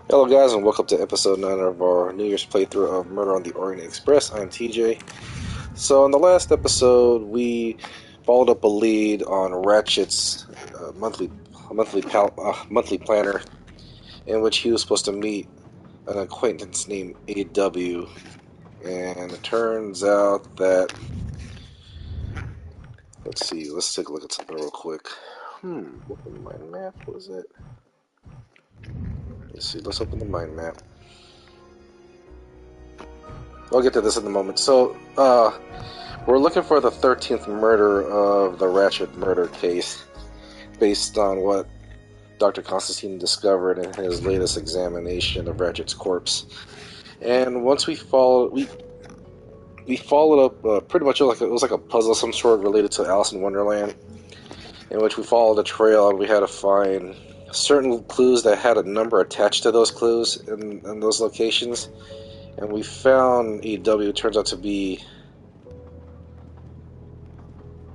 Hello guys and welcome to episode 9 of our New Year's playthrough of Murder on the Orient Express. I'm TJ. So in the last episode we followed up a lead on Ratchett's monthly planner in which he was supposed to meet an acquaintance named AW, and it turns out that let's take a look at something real quick. Open the mind map. What is it? Let's open the mind map. I'll get to this in a moment. So, we're looking for the 13th murder of the Ratchett murder case, based on what Dr. Constantine discovered in his latest examination of Ratchett's corpse. And once we followed up pretty much it was like a puzzle of some sort related to Alice in Wonderland, in which we followed a trail and we had to find certain clues that had a number attached to those clues in those locations. And we found EW. Turns out to be,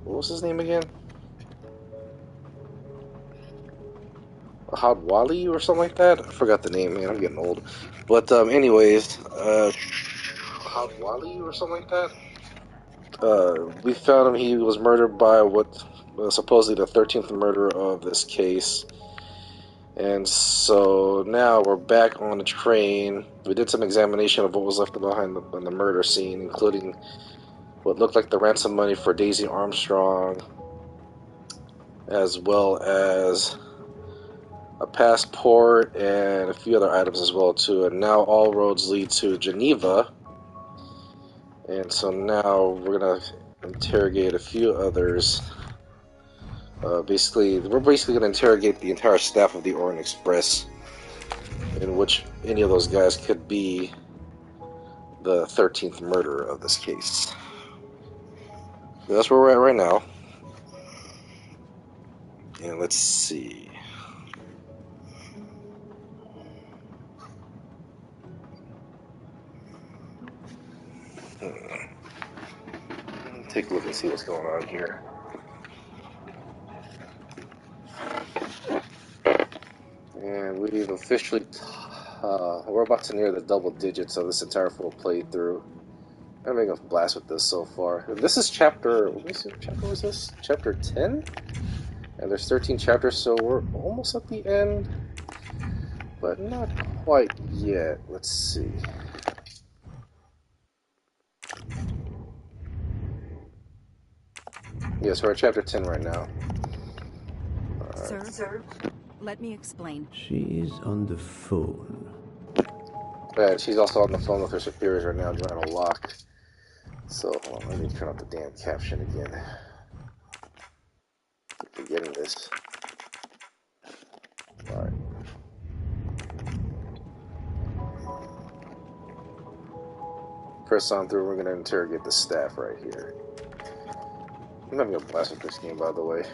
what was his name again? Ahad Wali or something like that? I forgot the name, man. I'm getting old. But anyways, Ahad Wali or something like that. We found him. He was murdered by what was supposedly the 13th murder of this case. And so now we're back on the train. We did some examination of what was left behind on the murder scene, including what looked like the ransom money for Daisy Armstrong, as well as a passport and a few other items as well too. And now all roads lead to Geneva. And so now we're gonna interrogate a few others. We're basically gonna interrogate the entire staff of the Orient Express, in which any of those guys could be the 13th murderer of this case. So that's where we're at right now. And let's see. Take a look and see what's going on here. And we've officially, we're about to near the double digits of this entire full playthrough. I'm having a blast with this so far. This is chapter, let me see, what chapter was this? Chapter 10? And there's 13 chapters, so we're almost at the end. But not quite yet. Let's see. Yes, we're at chapter 10 right now. Sir, let me explain. She's on the phone. But she's also on the phone with her superiors right now, trying to lock. So, hold on, let me turn off the damn caption again. Keep forgetting this. Alright. Press on through, we're going to interrogate the staff right here. I'm having a blast with this game, by the way.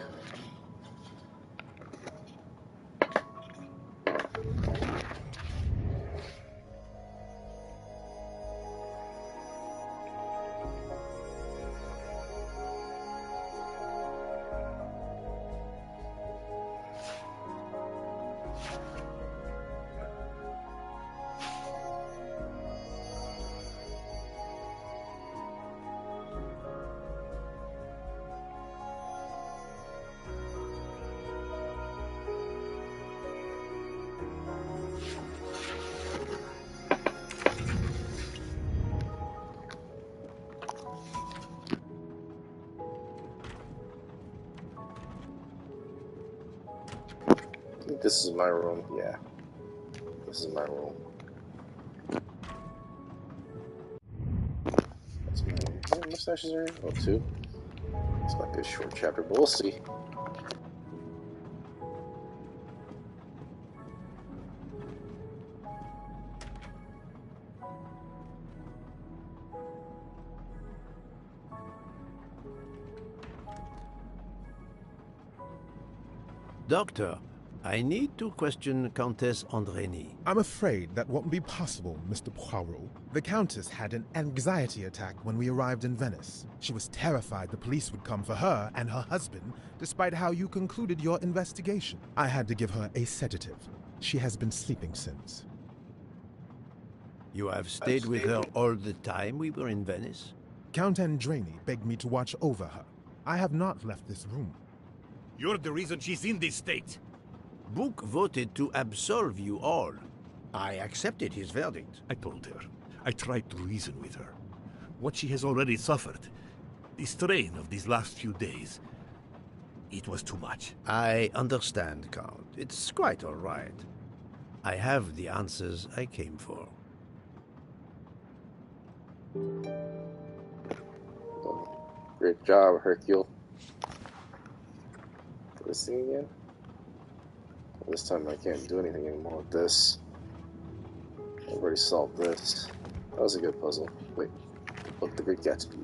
I think this is my room. Yeah. This is my room. That's my, how many mustaches are here? Oh, two. This might be a short chapter, but we'll see. Doctor, I need to question Countess Andrény. I'm afraid that won't be possible, Mr. Poirot. The Countess had an anxiety attack when we arrived in Venice. She was terrified the police would come for her and her husband, despite how you concluded your investigation. I had to give her a sedative. She has been sleeping since. You have stayed with her all the time we were in Venice? Count Andreni begged me to watch over her. I have not left this room. You're the reason she's in this state. Book voted to absolve you all. I accepted his verdict. I told her. I tried to reason with her. What she has already suffered, the strain of these last few days, it was too much. I understand, Count. It's quite all right. I have the answers I came for. Great job, Hercule. This thing again? This time I can't do anything anymore with this. I've already solved this. That was a good puzzle. Wait. Look, the Great Gatsby.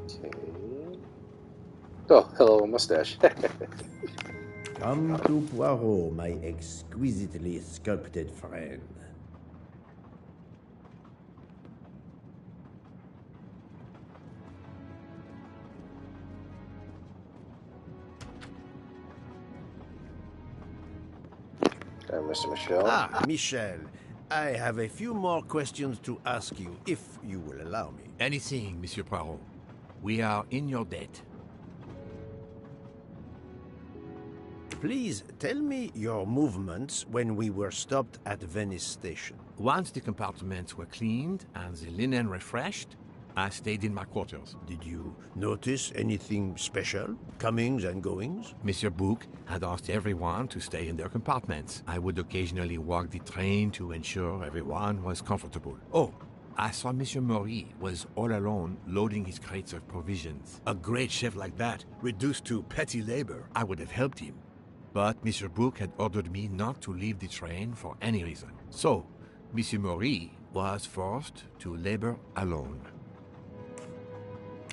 Okay. Oh, hello, mustache. Come to Poirot, my exquisitely sculpted friend. Mr. Michel. Ah, Michel. I have a few more questions to ask you, if you will allow me. Anything, Monsieur Poirot. We are in your debt. Please tell me your movements when we were stopped at Venice Station. Once the compartments were cleaned and the linen refreshed, I stayed in my quarters. Did you notice anything special? Comings and goings? Monsieur Bouc had asked everyone to stay in their compartments. I would occasionally walk the train to ensure everyone was comfortable. Oh, I saw Monsieur Maury was all alone loading his crates of provisions. A great chef like that, reduced to petty labor, I would have helped him. But Monsieur Bouc had ordered me not to leave the train for any reason. So, Monsieur Maury was forced to labor alone.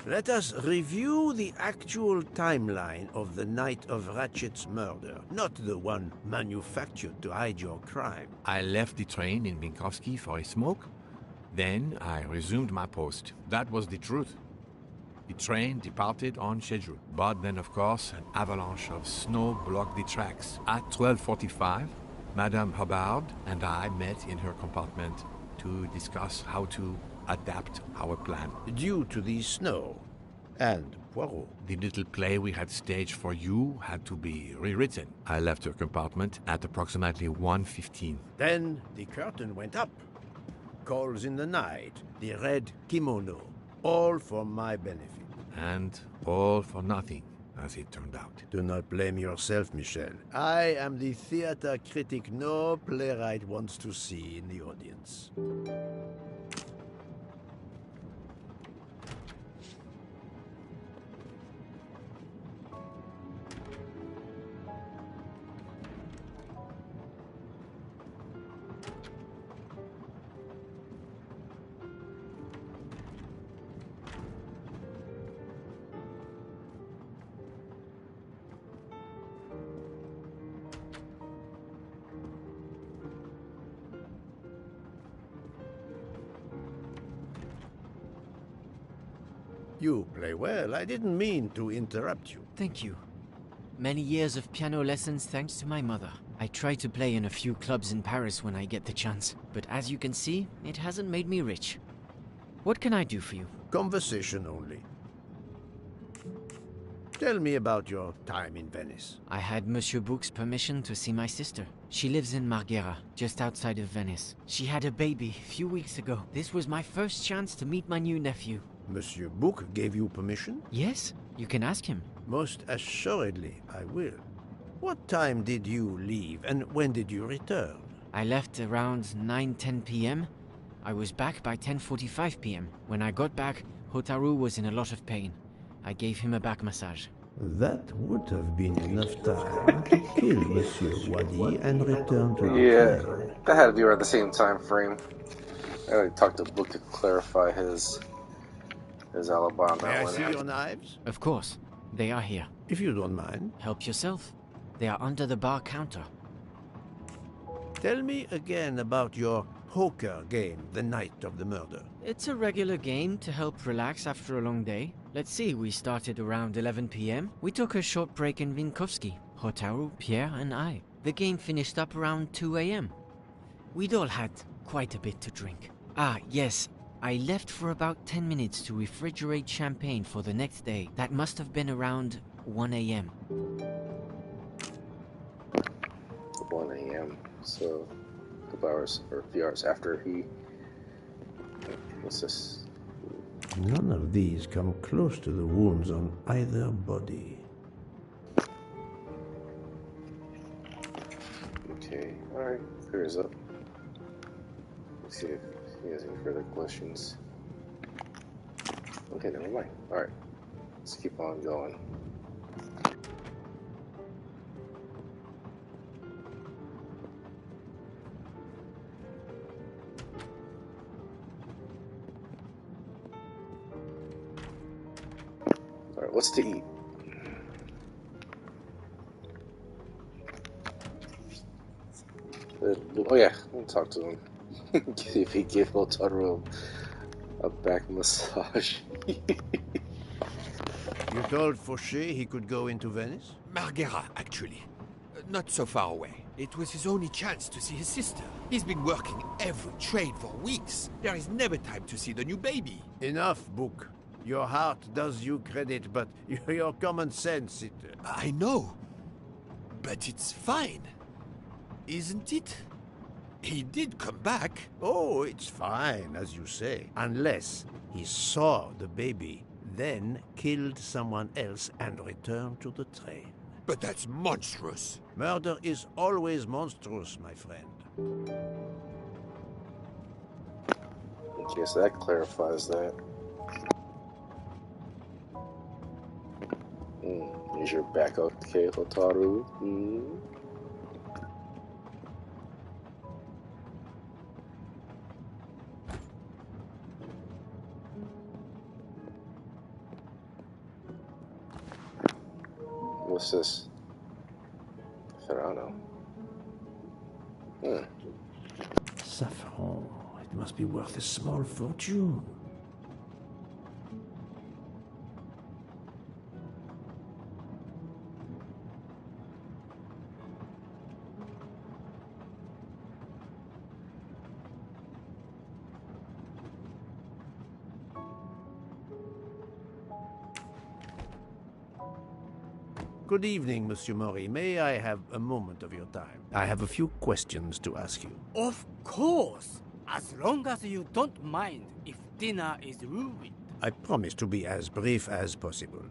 Let us review the actual timeline of the night of Ratchett's murder, not the one manufactured to hide your crime. I left the train in Minkowski for a smoke. Then I resumed my post. That was the truth. The train departed on schedule. But then, of course, an avalanche of snow blocked the tracks. At 12:45, Madame Hubbard and I met in her compartment to discuss how to adapt our plan. Due to the snow and Poirot. The little play we had staged for you had to be rewritten. I left her compartment at approximately 1:15. Then the curtain went up. Calls in the night, the red kimono, all for my benefit. And all for nothing, as it turned out. Do not blame yourself, Michel. I am the theater critic no playwright wants to see in the audience. You play well. I didn't mean to interrupt you. Thank you. Many years of piano lessons thanks to my mother. I try to play in a few clubs in Paris when I get the chance, but as you can see, it hasn't made me rich. What can I do for you? Conversation only. Tell me about your time in Venice. I had Monsieur Bouc's permission to see my sister. She lives in Marghera, just outside of Venice. She had a baby a few weeks ago. This was my first chance to meet my new nephew. Monsieur Bouc gave you permission? Yes, you can ask him. Most assuredly, I will. What time did you leave, and when did you return? I left around 9:10 p.m. I was back by 10:45 p.m. When I got back, Hotaru was in a lot of pain. I gave him a back massage. That would have been enough time to kill Monsieur Wadi and return to the Yeah, train. that had to be around the same time frame. I already talked to Book to clarify his alibi on May that I one. see your knives? Of course, they are here. If you don't mind. Help yourself. They are under the bar counter. Tell me again about your poker game the night of the murder. It's a regular game to help relax after a long day. Let's see, we started around 11 p.m. We took a short break in Minkowski. Hotaru, Pierre, and I. The game finished up around 2 a.m. We'd all had quite a bit to drink. Ah, yes, I left for about 10 minutes to refrigerate champagne for the next day. That must have been around 1 a.m. 1 a.m. So, a couple hours or a few hours after he. What's this? None of these come close to the wounds on either body. Okay, alright, clears up. Let's see if he has any further questions. Okay, never mind. Alright, let's keep on going. Alright, what's to eat? Oh yeah, I'll talk to him. See if he gave Otaru a back massage. You told Fauché he could go into Venice? Marghera, actually. Not so far away. It was his only chance to see his sister. He's been working every trade for weeks. There is never time to see the new baby. Enough, Book. Your heart does you credit, but your common sense, it... I know. But it's fine. Isn't it? He did come back. Oh, it's fine, as you say. Unless he saw the baby, then killed someone else and returned to the train. But that's monstrous. Murder is always monstrous, my friend. Okay, so that clarifies that. Here's your back, okay, Otaru. What's this? Ferrano. Saffron. It must be worth a small fortune. Good evening, Monsieur Mori. May I have a moment of your time? I have a few questions to ask you. Of course, as long as you don't mind if dinner is ruined. I promise to be as brief as possible.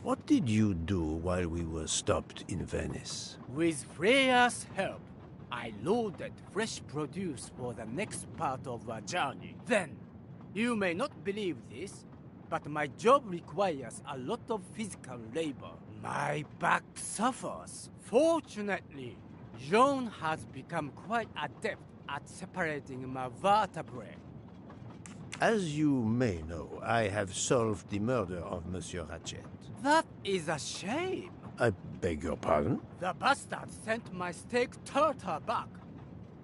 What did you do while we were stopped in Venice? With Freya's help, I loaded fresh produce for the next part of our journey. Then, you may not believe this, but my job requires a lot of physical labor. My back suffers. Fortunately, Jean has become quite adept at separating my vertebrae. As you may know, I have solved the murder of Monsieur Ratchett. That is a shame. I beg your pardon? The bastard sent my steak tartar back,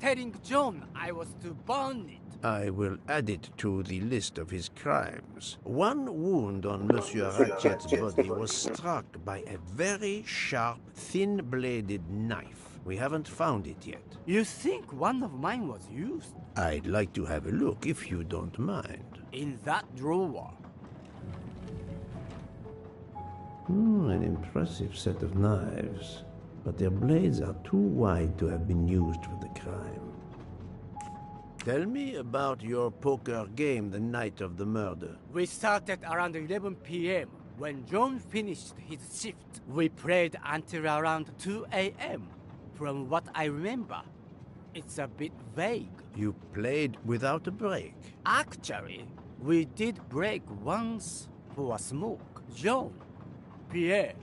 telling John I was to burn it. I will add it to the list of his crimes. One wound on Monsieur Ratchett's body was struck by a very sharp, thin-bladed knife. We haven't found it yet. You think one of mine was used? I'd like to have a look, if you don't mind. In that drawer. An impressive set of knives. But their blades are too wide to have been used for the crime. Tell me about your poker game the night of the murder. We started around 11 p.m. when John finished his shift. We played until around 2 a.m. From what I remember, it's a bit vague. You played without a break? Actually, we did break once for a smoke. John, Pierre,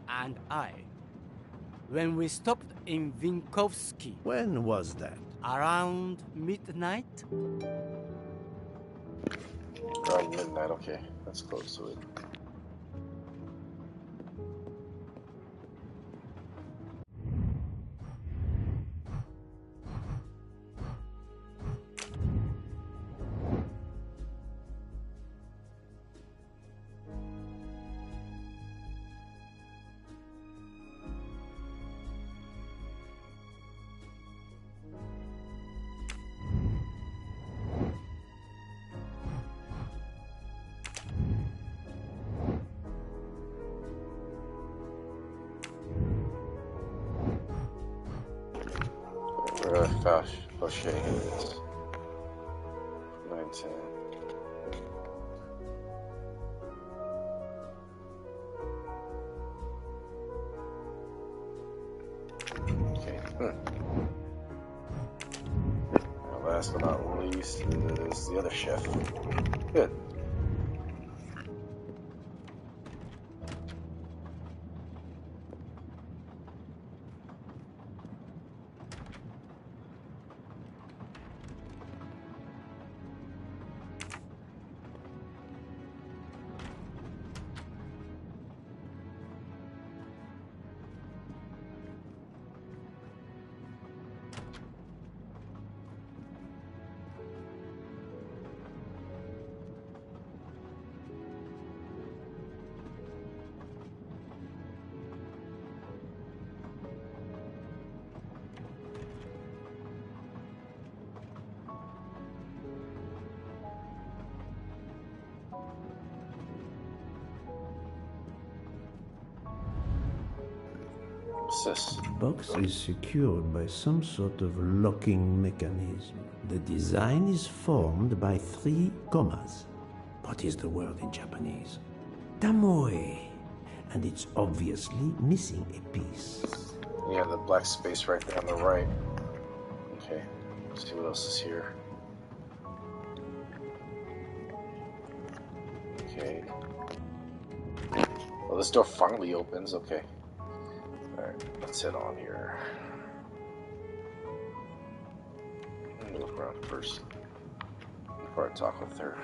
and I. When we stopped in Vinkovsky. When was that? Around midnight? Around midnight, okay. That's close to it. Fauché, here it is. 910. Okay. Now, last but not least is the other chef. Good. What's this? The box is secured by some sort of locking mechanism. The design is formed by 3 commas. What is the word in Japanese? Tamoe. And it's obviously missing a piece. Yeah, the black space right there on the right. Okay, let's see what else is here. Okay. Well, this door finally opens. Okay. Alright, let's head on here. Let me look around first before I talk with her.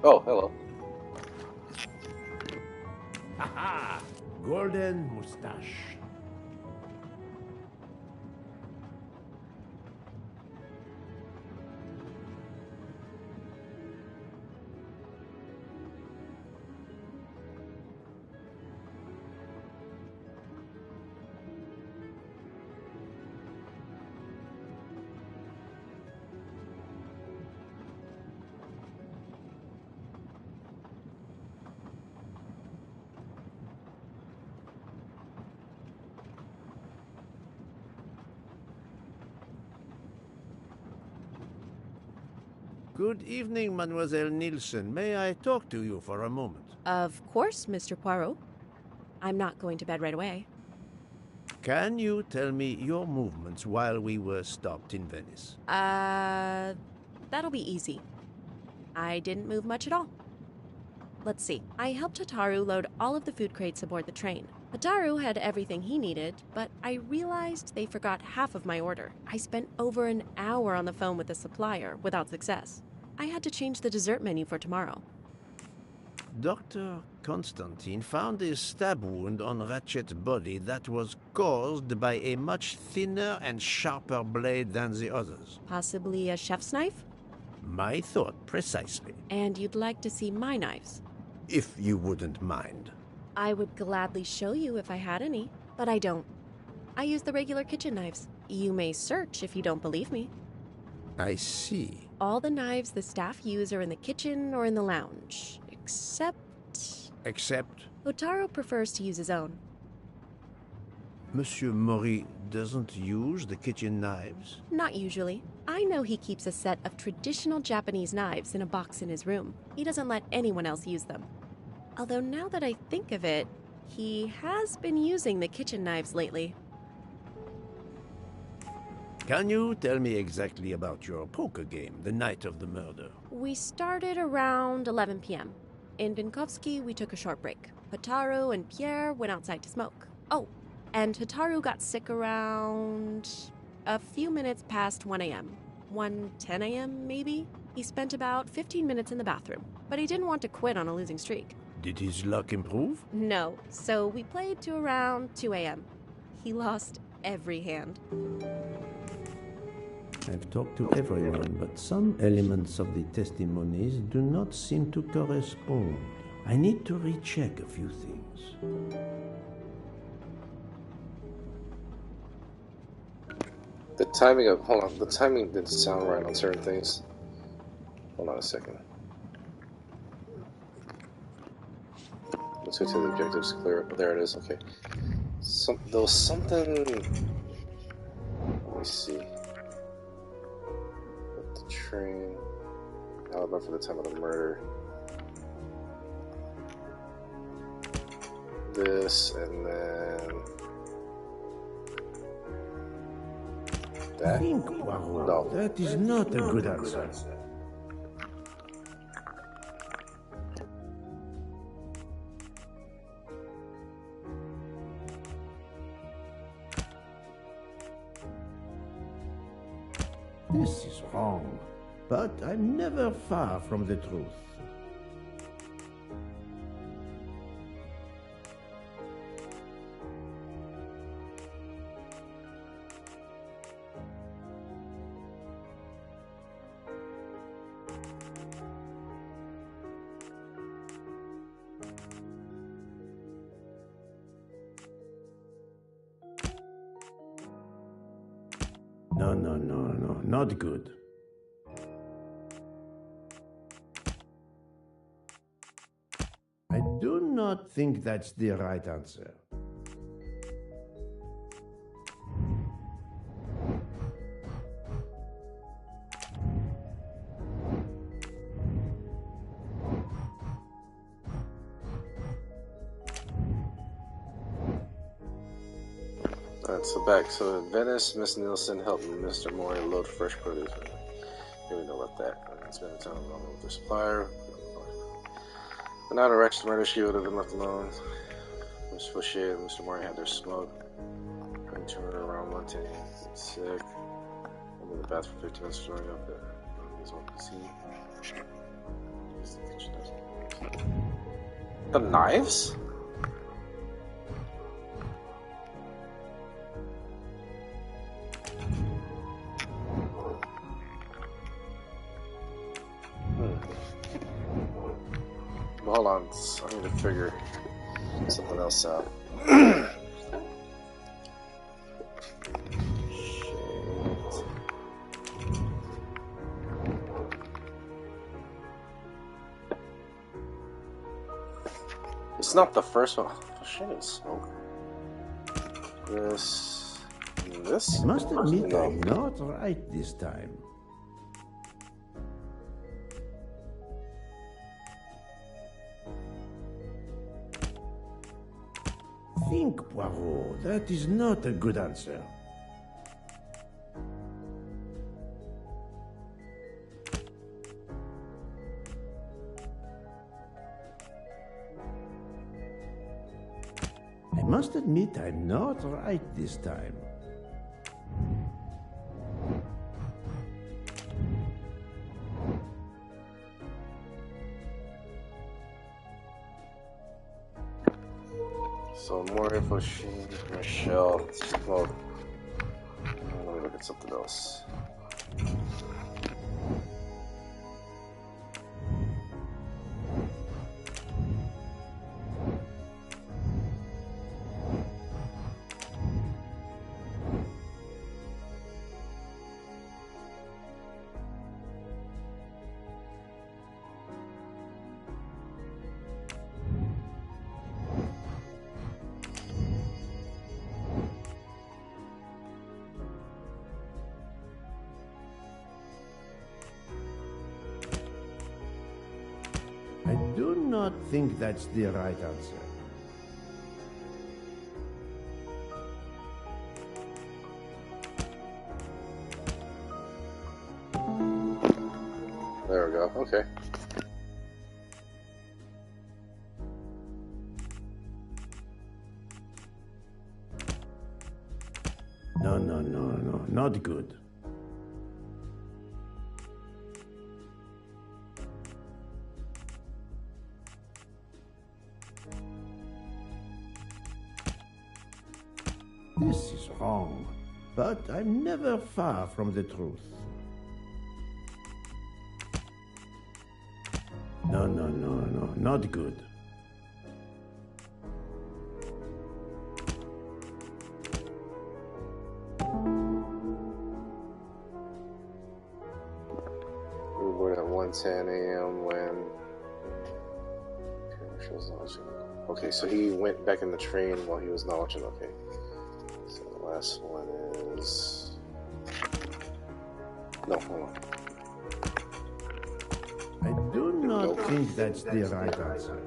Oh, hello. Haha! Golden mustache. Good evening, Mademoiselle Nielsen. May I talk to you for a moment? Of course, Mr. Poirot. I'm not going to bed right away. Can you tell me your movements while we were stopped in Venice? That'll be easy. I didn't move much at all. Let's see. I helped Hotaru load all of the food crates aboard the train. Hotaru had everything he needed, but I realized they forgot half of my order. I spent over an hour on the phone with the supplier without success. I had to change the dessert menu for tomorrow. Dr. Constantine found a stab wound on Ratchett's body that was caused by a much thinner and sharper blade than the others. Possibly a chef's knife? My thought, precisely. And you'd like to see my knives? If you wouldn't mind. I would gladly show you if I had any, but I don't. I use the regular kitchen knives. You may search if you don't believe me. I see. All the knives the staff use are in the kitchen or in the lounge, except... Except? Hotaru prefers to use his own. Monsieur Mori doesn't use the kitchen knives? Not usually. I know he keeps a set of traditional Japanese knives in a box in his room. He doesn't let anyone else use them. Although now that I think of it, he has been using the kitchen knives lately. Can you tell me exactly about your poker game the night of the murder? We started around 11 p.m. In Vinkovsky, we took a short break. Hotaru and Pierre went outside to smoke. Oh, and Hotaru got sick around a few minutes past 1 a.m. 1:10 a.m. maybe? He spent about 15 minutes in the bathroom, but he didn't want to quit on a losing streak. Did his luck improve? No, so we played to around 2 a.m. He lost every hand. I've talked to everyone, but some elements of the testimonies do not seem to correspond. I need to recheck a few things. The timing of... Hold on. The timing didn't sound right on certain things. Hold on a second. Let's go to the objectives. Clear. There it is. Okay. There was something. Let me see. The train. I don't remember the time of the murder. This and then that. Think, Poirot. No. That is not a good answer. This is wrong, but I'm never far from the truth. No, not good. I do not think that's the right answer. Alright, so back. So in Venice, Miss Nielsen helped Mr. Moore load fresh produce. Here we know about that. It's been a time along with the supplier. But not a Ratchett murder, she would have been left alone. Mr. Fauché and Mr. Moore had their smoke. Going to her around 1:10. Sick. I'm in the bathroom for 15 minutes, throwing up there. The knives? Hold on, I need to figure something else out. Shit. It's not the first one. Shit, it's smoke. This. This? I must admit No. I'm not right this time. Think, Poirot. That is not a good answer. I must admit I'm not right this time. So more info, Michelle, smoke. Let me look at something else. I do not think that's the right answer. There we go. Okay. No, not good. This is wrong, but I'm never far from the truth. No, not good. We were born at 1:10 a.m. when commercials launching. Okay, so he went back in the train while he was not watching. Okay. So the last one is... No, hold on. I do not think that's the right answer.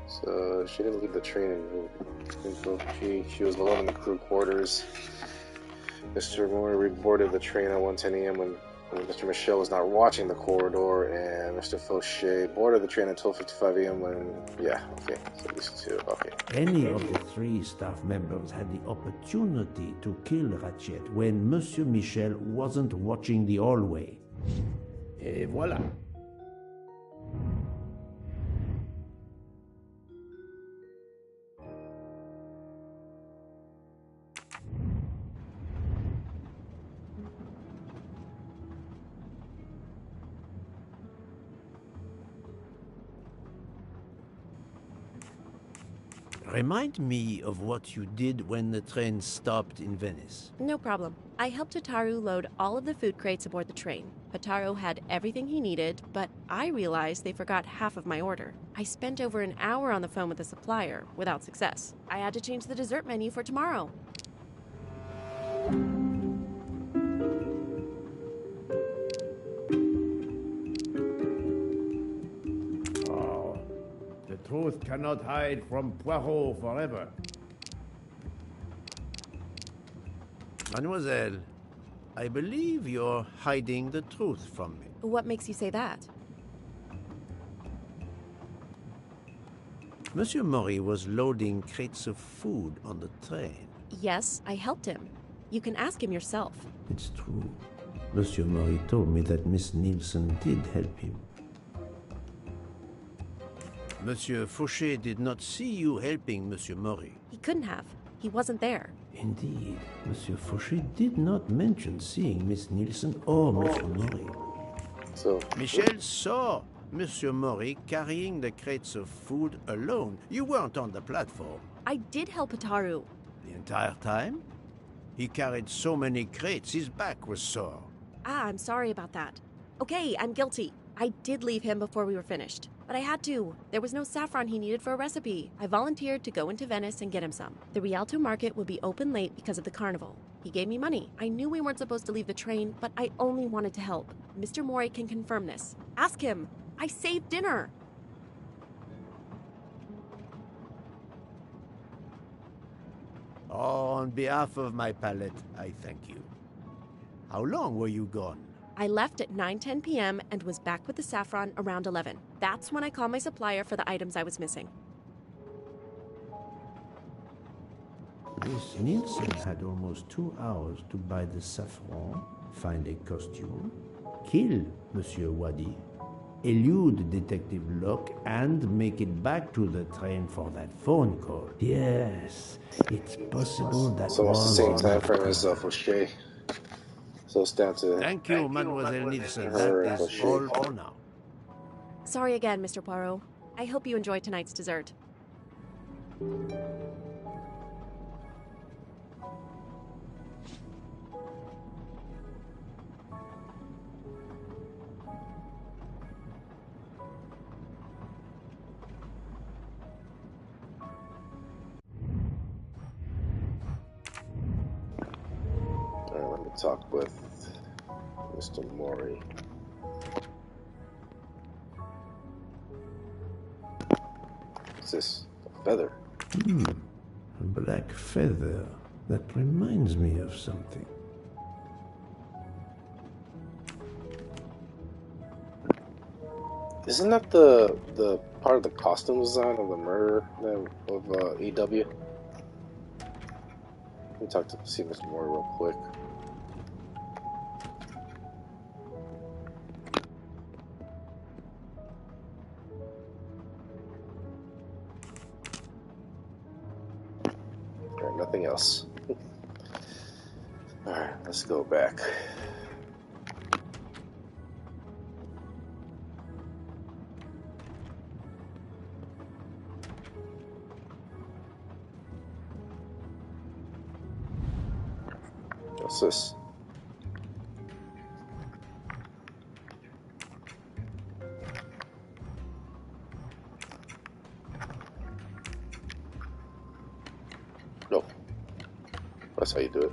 So she didn't leave the train she was alone in the crew quarters. Mr. Moore reboarded the train at 1:10 a.m. when Mr. Michel was not watching the corridor, and Mr. Fauché boarded the train at 12:55 a.m. when... Yeah, okay, so these two, okay. Any of the three staff members had the opportunity to kill Ratchett when Monsieur Michel wasn't watching the hallway. Et voilà. Remind me of what you did when the train stopped in Venice. No problem. I helped Hataru load all of the food crates aboard the train. Hataru had everything he needed, but I realized they forgot half of my order. I spent over an hour on the phone with the supplier, without success. I had to change the dessert menu for tomorrow. Oh, the truth cannot hide from Poirot forever. Mademoiselle, I believe you're hiding the truth from me. What makes you say that? Monsieur Maury was loading crates of food on the train. Yes, I helped him. You can ask him yourself. It's true. Monsieur Maury told me that Miss Nielsen did help him. Monsieur Fauché did not see you helping Monsieur Maury. He couldn't have. He wasn't there. Indeed, Monsieur Fauché did not mention seeing Miss Nielsen or Monsieur Maury. So... Michel saw Monsieur Maury carrying the crates of food alone. You weren't on the platform. I did help Hataru. The entire time? He carried so many crates, his back was sore. I'm sorry about that. Okay, I'm guilty. I did leave him before we were finished. But I had to. There was no saffron he needed for a recipe. I volunteered to go into Venice and get him some. The Rialto market would be open late because of the carnival. He gave me money. I knew we weren't supposed to leave the train, but I only wanted to help. Mr. Mori can confirm this. Ask him. I saved dinner. On behalf of my palate, I thank you. How long were you gone? I left at 9:10 p.m. and was back with the saffron around 11. That's when I called my supplier for the items I was missing. Miss Nielsen had almost 2 hours to buy the saffron, find a costume, kill Monsieur Wadi, elude Detective Locke, and make it back to the train for that phone call. Yes, it's possible that So it's the same was time frame as Fauché. So it's down to... Thank you, Mademoiselle Nielsen. Her That is Fauché. all for now. Sorry again, Mr. Poirot. I hope you enjoy tonight's dessert. Alright, let me talk with Mr. Mori. What's this? A feather. A black feather. That reminds me of something. Isn't that the part of the costume design of the murder of EW? Let me talk to see Mr. Mori real quick. Alright, nothing else. Alright, let's go back. What's this? No. That's how you do it.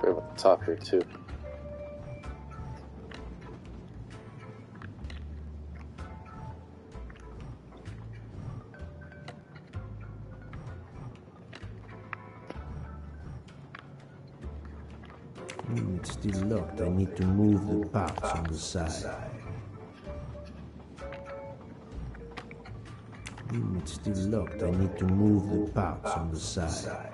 Right at the top here too. It's still locked. I need to move the parts on the side. It's still locked. I need to move the parts on the side.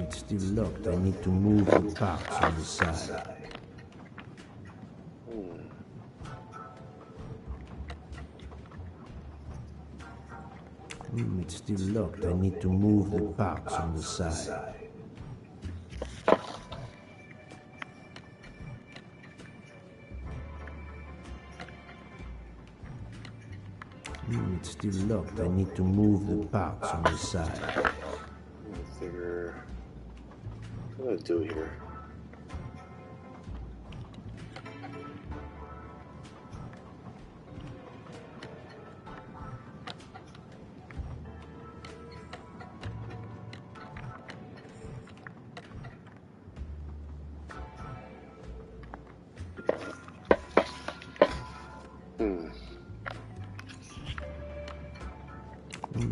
It's still locked. I need to move the parts on the side. It's still locked. I need to move the parts on the side. It's still locked. I need to move the parts on the side. Figure. What do I do here?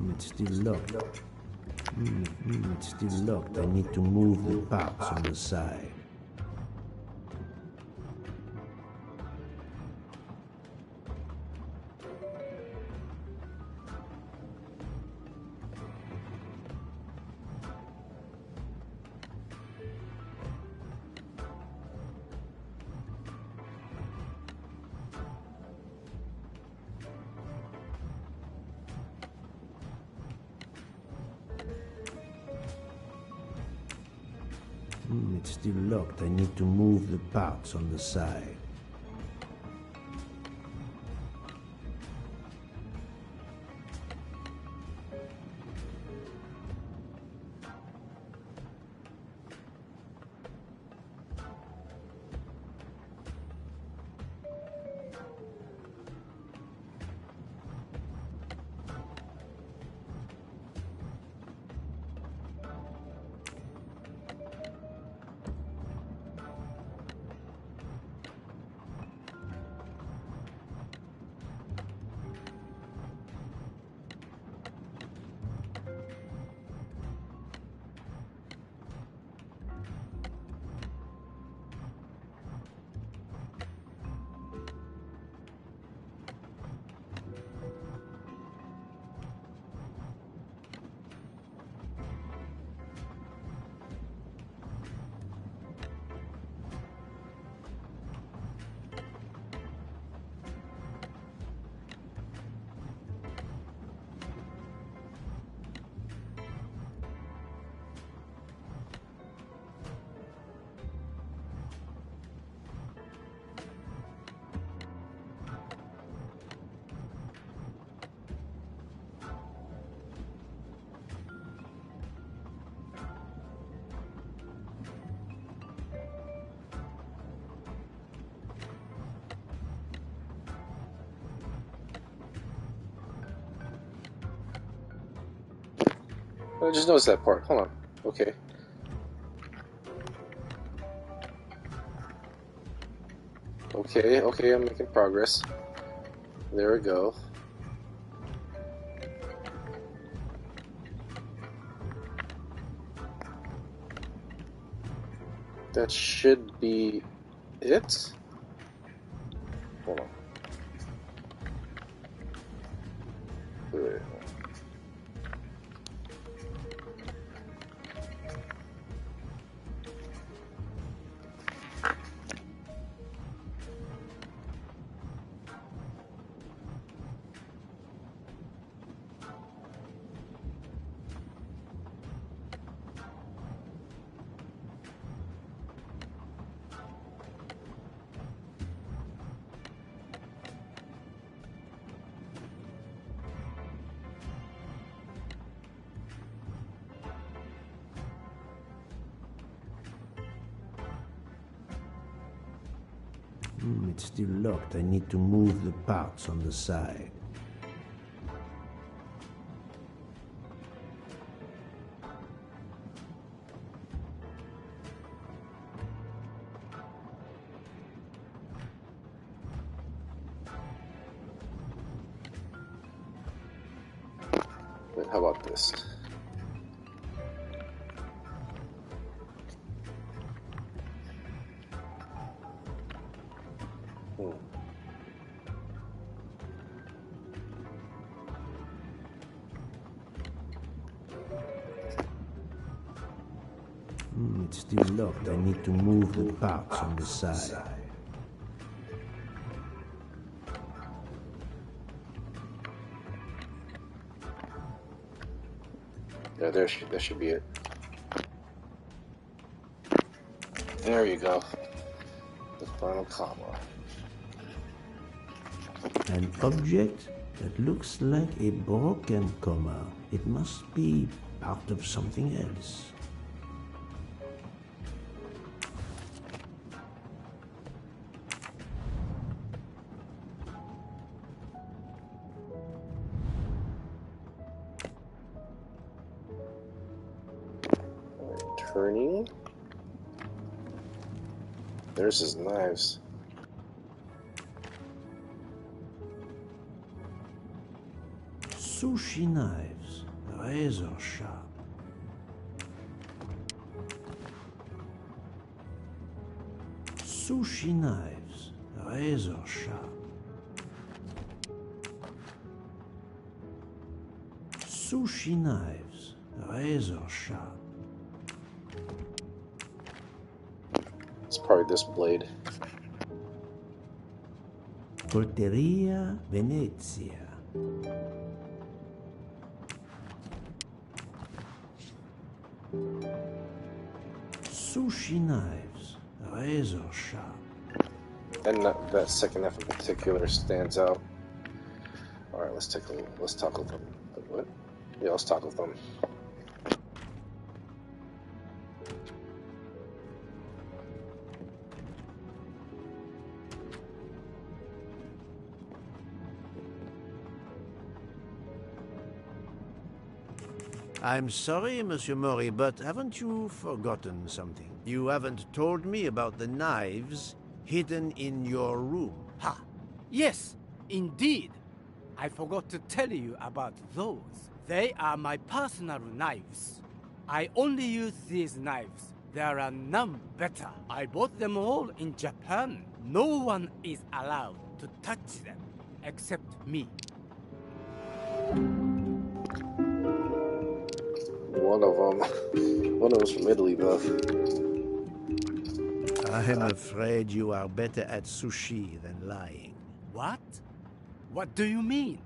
It's still locked. It's still locked. I need to move the parts on the side. It's still locked. I need to move the parts on the side. I just noticed that part. Hold on. Okay. Okay, I'm making progress. There we go. That should be it. Hold on. Wait. It's still locked. I need to move the parts on the side. Wait, how about this? It's still locked. I need to move the parts on the side. Yeah, that should be it. There you go. The final comma. An object that looks like a broken comma. It must be part of something else. Turning. There's his knives. Sushi knives, razor sharp. Sushi knives, razor sharp. Sushi knives, razor sharp. It's probably this blade. Colteria Venezia. Sushi knives, razor sharp. And that second F in particular stands out. All right, let's talk with them. What? Yeah, let's talk with them. I'm sorry, Monsieur Mori, but haven't you forgotten something? You haven't told me about the knives hidden in your room. Ha! Yes, indeed. I forgot to tell you about those. They are my personal knives. I only use these knives. There are none better. I bought them all in Japan. No one is allowed to touch them except me. One of them's from Italy, though. I'm afraid you are better at sushi than lying. What? What do you mean?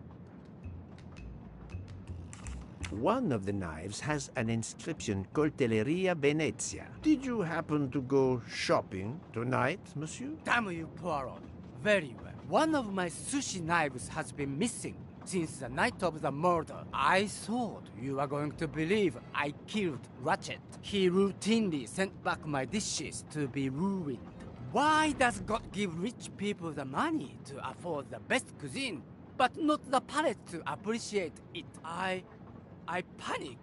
One of the knives has an inscription, Coltelleria Venezia. Did you happen to go shopping tonight, monsieur? Damn you, Poirot. Very well. One of my sushi knives has been missing since the night of the murder. I thought you were going to believe I killed Ratchett. He routinely sent back my dishes to be ruined. Why does God give rich people the money to afford the best cuisine, but not the palate to appreciate it? I panicked.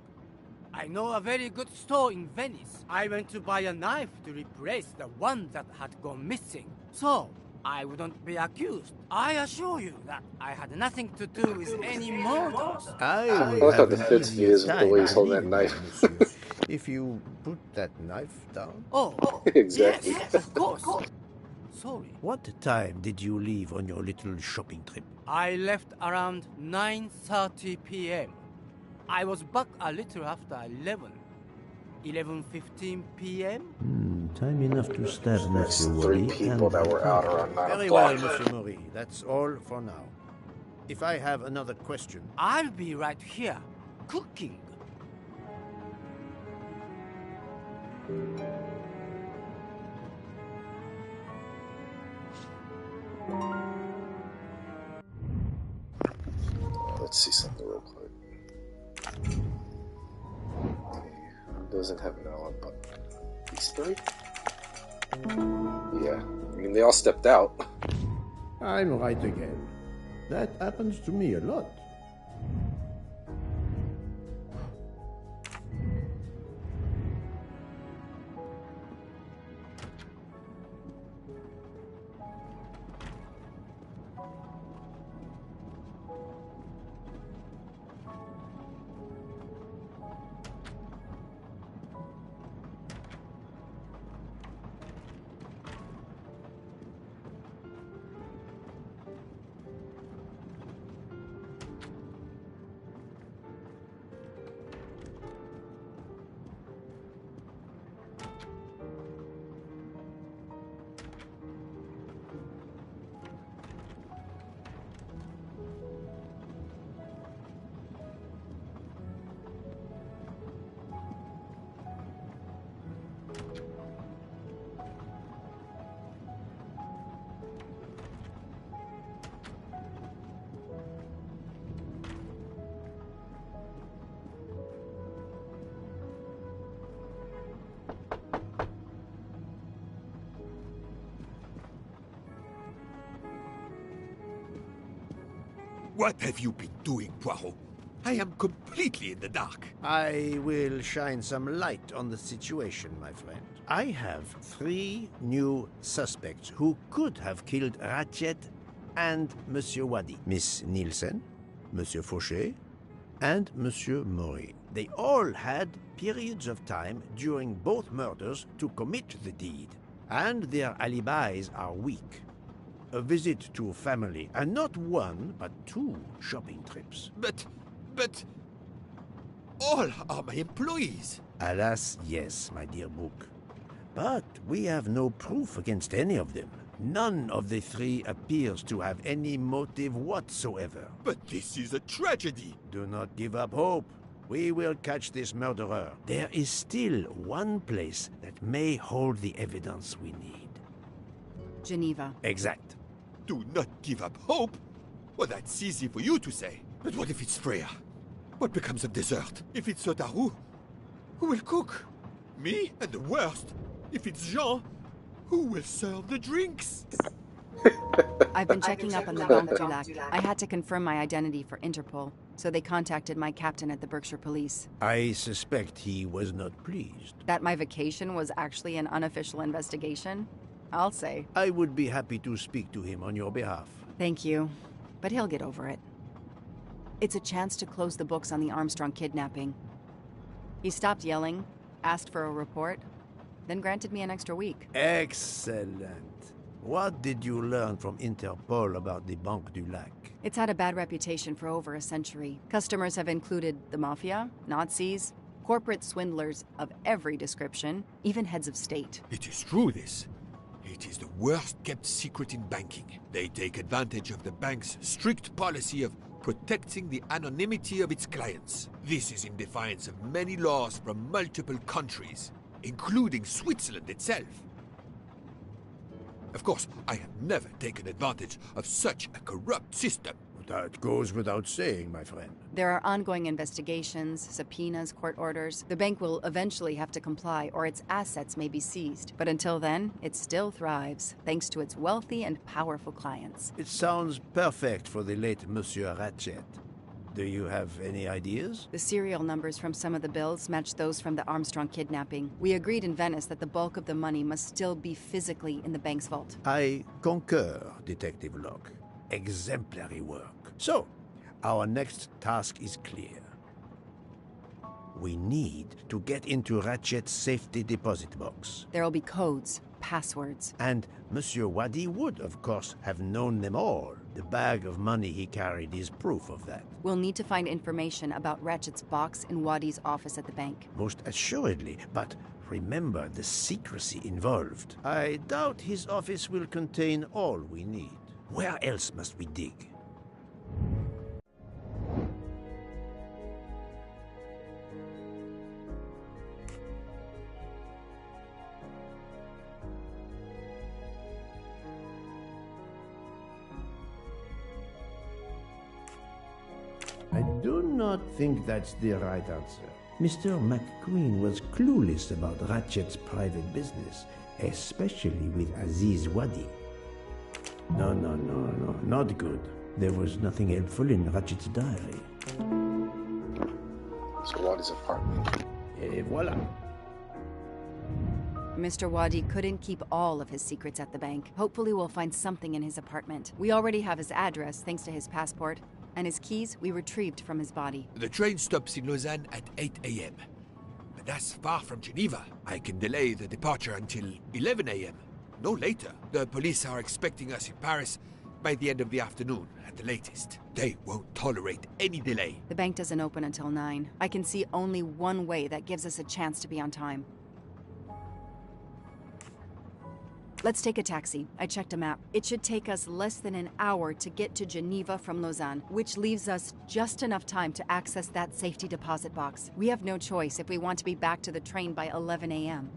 I know a very good store in Venice. I went to buy a knife to replace the one that had gone missing. So, I wouldn't be accused. I assure you that I had nothing to do with any murders. I I will like how have an defensive he easier is with the time way he's holding that believing you, knife. monsieur, if you put that knife down. Oh, Exactly. yes, of course. Sorry. What time did you leave on your little shopping trip? I left around 9:30 p.m. I was back a little after 11. 11:15 p.m. Time enough to stab That's Monsieur three Wadi people and that were out recover. around 9 Very well, o'clock. Monsieur Mori. That's all for now. If I have another question... I'll be right here, cooking. Let's see something real quick. Doesn't have no, but these three? Yeah. I mean, they all stepped out. I'm right again. That happens to me a lot. What have you been doing, Poirot? I am completely in the dark. I will shine some light on the situation, my friend. I have 3 new suspects who could have killed Ratchett and Monsieur Wadi. Miss Nielsen, Monsieur Fauché, and Monsieur Mori. They all had periods of time during both murders to commit the deed, and their alibis are weak. A visit to family, and not 1, but 2 shopping trips. But... all are my employees. Alas, yes, my dear Book. But we have no proof against any of them. None of the 3 appears to have any motive whatsoever. But this is a tragedy. Do not give up hope. We will catch this murderer. There is still one place that may hold the evidence we need. Geneva. Exact. Do not give up hope? Well, that's easy for you to say. But what if it's Freya? What becomes of dessert? If it's Sotaru, who will cook? Me? And the worst, if it's Jean, who will serve the drinks? I've been checking up on the Banque de Luc. I had to confirm my identity for Interpol, so they contacted my captain at the Berkshire Police. I suspect he was not pleased. That my vacation was actually an unofficial investigation? I'll say. I would be happy to speak to him on your behalf. Thank you, but he'll get over it. It's a chance to close the books on the Armstrong kidnapping. He stopped yelling, asked for a report, then granted me an extra week. Excellent. What did you learn from Interpol about the Banque de Luc? It's had a bad reputation for over a century. Customers have included the mafia, Nazis, corporate swindlers of every description, even heads of state. It is true, this. It is the worst-kept secret in banking. They take advantage of the bank's strict policy of protecting the anonymity of its clients. This is in defiance of many laws from multiple countries, including Switzerland itself. Of course, I have never taken advantage of such a corrupt system. That goes without saying, my friend. There are ongoing investigations, subpoenas, court orders. The bank will eventually have to comply, or its assets may be seized. But until then, it still thrives, thanks to its wealthy and powerful clients. It sounds perfect for the late Monsieur Ratchett. Do you have any ideas? The serial numbers from some of the bills match those from the Armstrong kidnapping. We agreed in Venice that the bulk of the money must still be physically in the bank's vault. I concur, Detective Locke. Exemplary work. So, our next task is clear. We need to get into Ratchett's safety deposit box. There'll be codes, passwords. And Monsieur Wadi would, of course, have known them all. The bag of money he carried is proof of that. We'll need to find information about Ratchett's box in Wadi's office at the bank. Most assuredly, but remember the secrecy involved. I doubt his office will contain all we need. Where else must we dig? I do not think that's the right answer. Mr. McQueen was clueless about Ratchett's private business, especially with Aziz Wadi. No, not good. There was nothing helpful in Ratchett's diary. So Wadi's apartment. Et voila. Mr. Wadi couldn't keep all of his secrets at the bank. Hopefully we'll find something in his apartment. We already have his address thanks to his passport, and his keys we retrieved from his body. The train stops in Lausanne at 8 a.m. But that's far from Geneva. I can delay the departure until 11 a.m. No later. The police are expecting us in Paris by the end of the afternoon at the latest. They won't tolerate any delay. The bank doesn't open until 9. I can see only one way that gives us a chance to be on time. Let's take a taxi. I checked a map. It should take us less than an hour to get to Geneva from Lausanne, which leaves us just enough time to access that safety deposit box. We have no choice if we want to be back to the train by 11 a.m.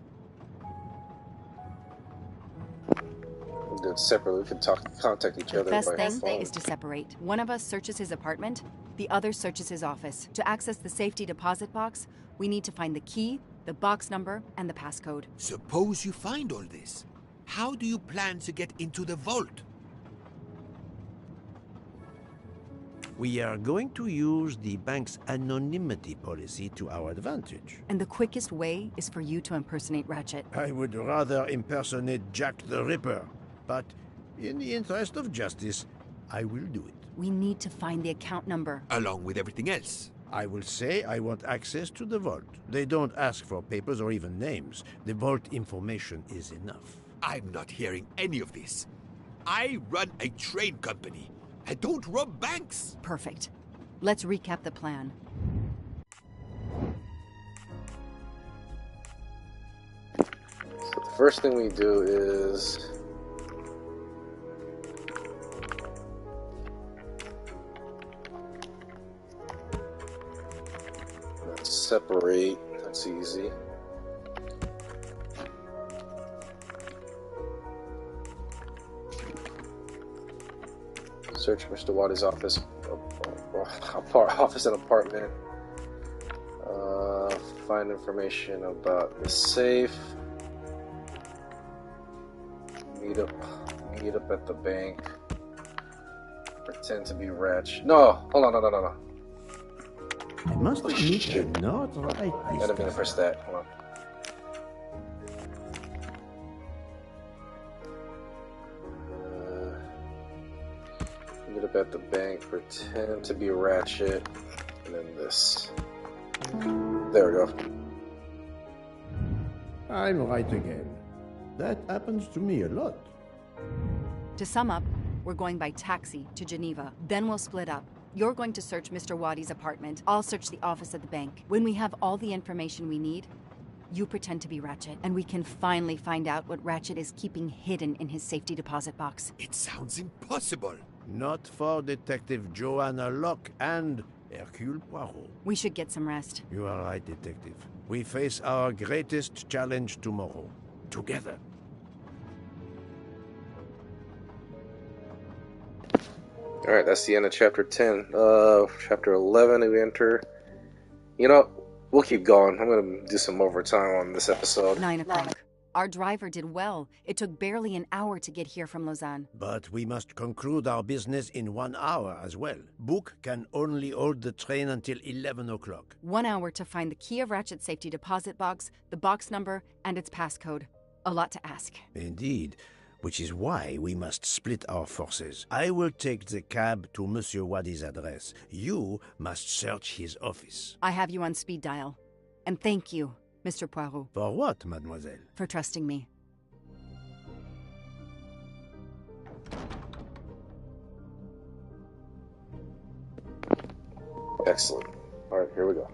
We'll do it separately. We can contact each other The best by thing phone. is to separate. One of us searches his apartment, the other searches his office. To access the safety deposit box, we need to find the key, the box number, and the passcode. Suppose you find all this. How do you plan to get into the vault? We are going to use the bank's anonymity policy to our advantage. And the quickest way is for you to impersonate Ratchett. I would rather impersonate Jack the Ripper, but in the interest of justice, I will do it. We need to find the account number. Along with everything else. I will say I want access to the vault. They don't ask for papers or even names. The vault information is enough. I'm not hearing any of this. I run a train company. I don't rob banks. Perfect. Let's recap the plan. So the first thing we do is let's separate. That's easy. Search Mr. Wadi's office, office and apartment. Find information about the safe. Meet up at the bank. Pretend to be Ratch. No, hold on, no. I must Holy admit shit. I'm not right I this gotta be the time. first that. Hold on. Meet up at the bank. Pretend to be Ratchett, and then this. There we go. I'm right again. That happens to me a lot. To sum up, we're going by taxi to Geneva. Then we'll split up. You're going to search Mr. Wadi's apartment. I'll search the office at the bank. When we have all the information we need, you pretend to be Ratchett, and we can finally find out what Ratchett is keeping hidden in his safety deposit box. It sounds impossible. Not for Detective Joanna Locke and Hercule Poirot. We should get some rest. You are right, Detective. We face our greatest challenge tomorrow. Together. Alright, that's the end of chapter 10. Chapter 11, we enter. You know, we'll keep going. I'm gonna do some overtime on this episode. 9 o'clock. Our driver did well. It took barely an hour to get here from Lausanne. But we must conclude our business in 1 hour as well. Book can only hold the train until 11 o'clock. 1 hour to find the key of Ratchett's safety deposit box, the box number, and its passcode. A lot to ask. Indeed, which is why we must split our forces. I will take the cab to Monsieur Wadi's address. You must search his office. I have you on speed dial. And thank you, Mr. Poirot. For what, mademoiselle? For trusting me. Excellent. All right, here we go.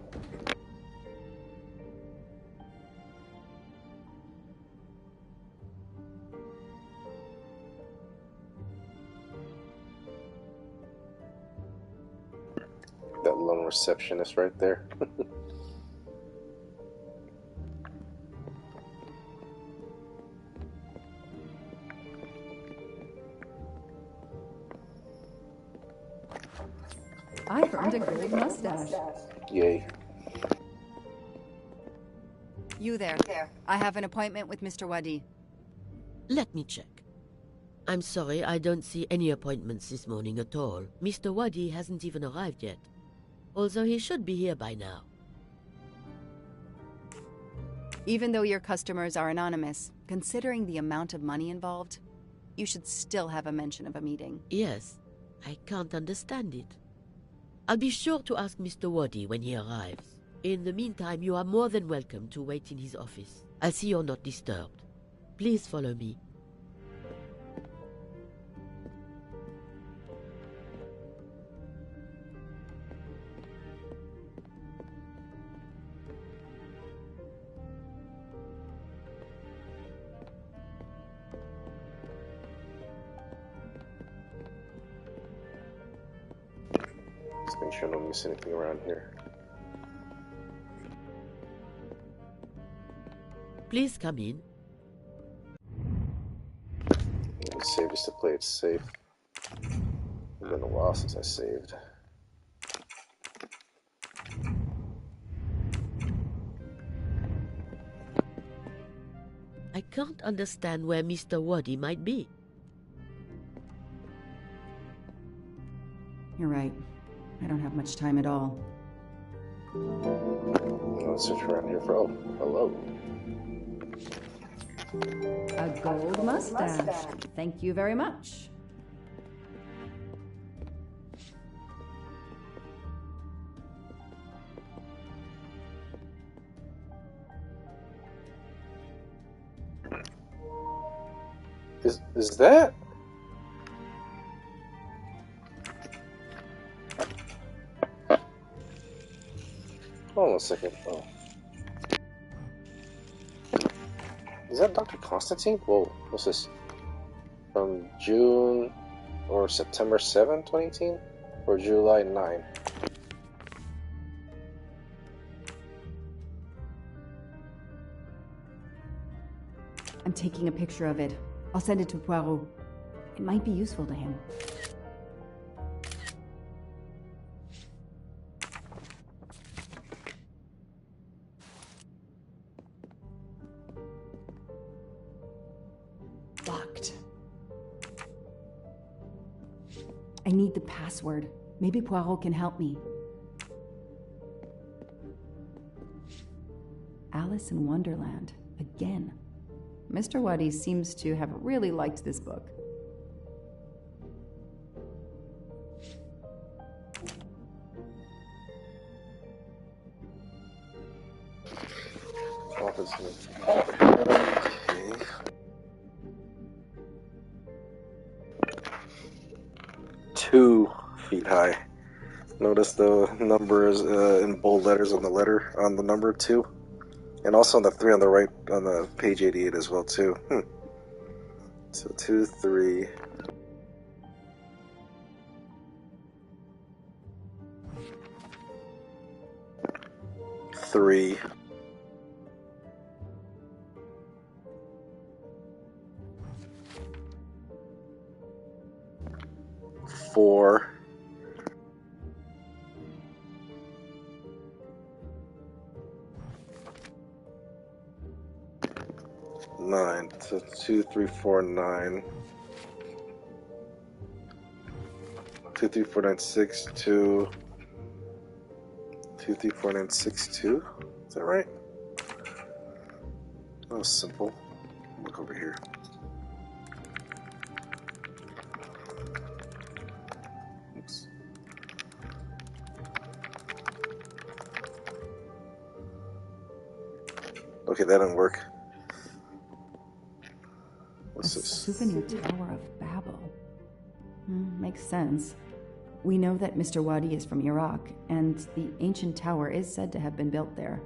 That lone receptionist right there. I've earned a gold mustache. Yay. You there. I have an appointment with Mr. Wadi. Let me check. I'm sorry, I don't see any appointments this morning at all. Mr. Wadi hasn't even arrived yet, although he should be here by now. Even though your customers are anonymous, considering the amount of money involved, you should still have a mention of a meeting. Yes, I can't understand it. I'll be sure to ask Mr. Wadi when he arrives. In the meantime, you are more than welcome to wait in his office. I'll see you're not disturbed. Please follow me. Just make sure I don't miss anything around here. Please come in. It's safe just to play it safe. It's been a while since I saved. I can't understand where Mr. Wadi might be. You're right. I don't have much time at all. Let's search around here for. Oh, hello. A gold mustache. Thank you very much. Is that? Hold on a second. Oh. Is that Dr. Constantine? Whoa, what's this? From June or September 7, 2018? Or July 9? I'm taking a picture of it. I'll send it to Poirot. It might be useful to him. Locked. I need the password. Maybe Poirot can help me. Alice in Wonderland. Again. Mr. Wadi seems to have really liked this book. Okay. 2 feet high. Notice the number is in bold letters on the letter on the number 2. And also on the 3 on the right, on the page 88 as well, too. So 2, 3. Three. Four. 9. So 2349. 234962. 234962. Is that right? That was simple. Look over here. Oops. Okay, that didn't work. What's A this? souvenir Tower of Babel. Makes sense. We know that Mr. Wadi is from Iraq, and the ancient tower is said to have been built there.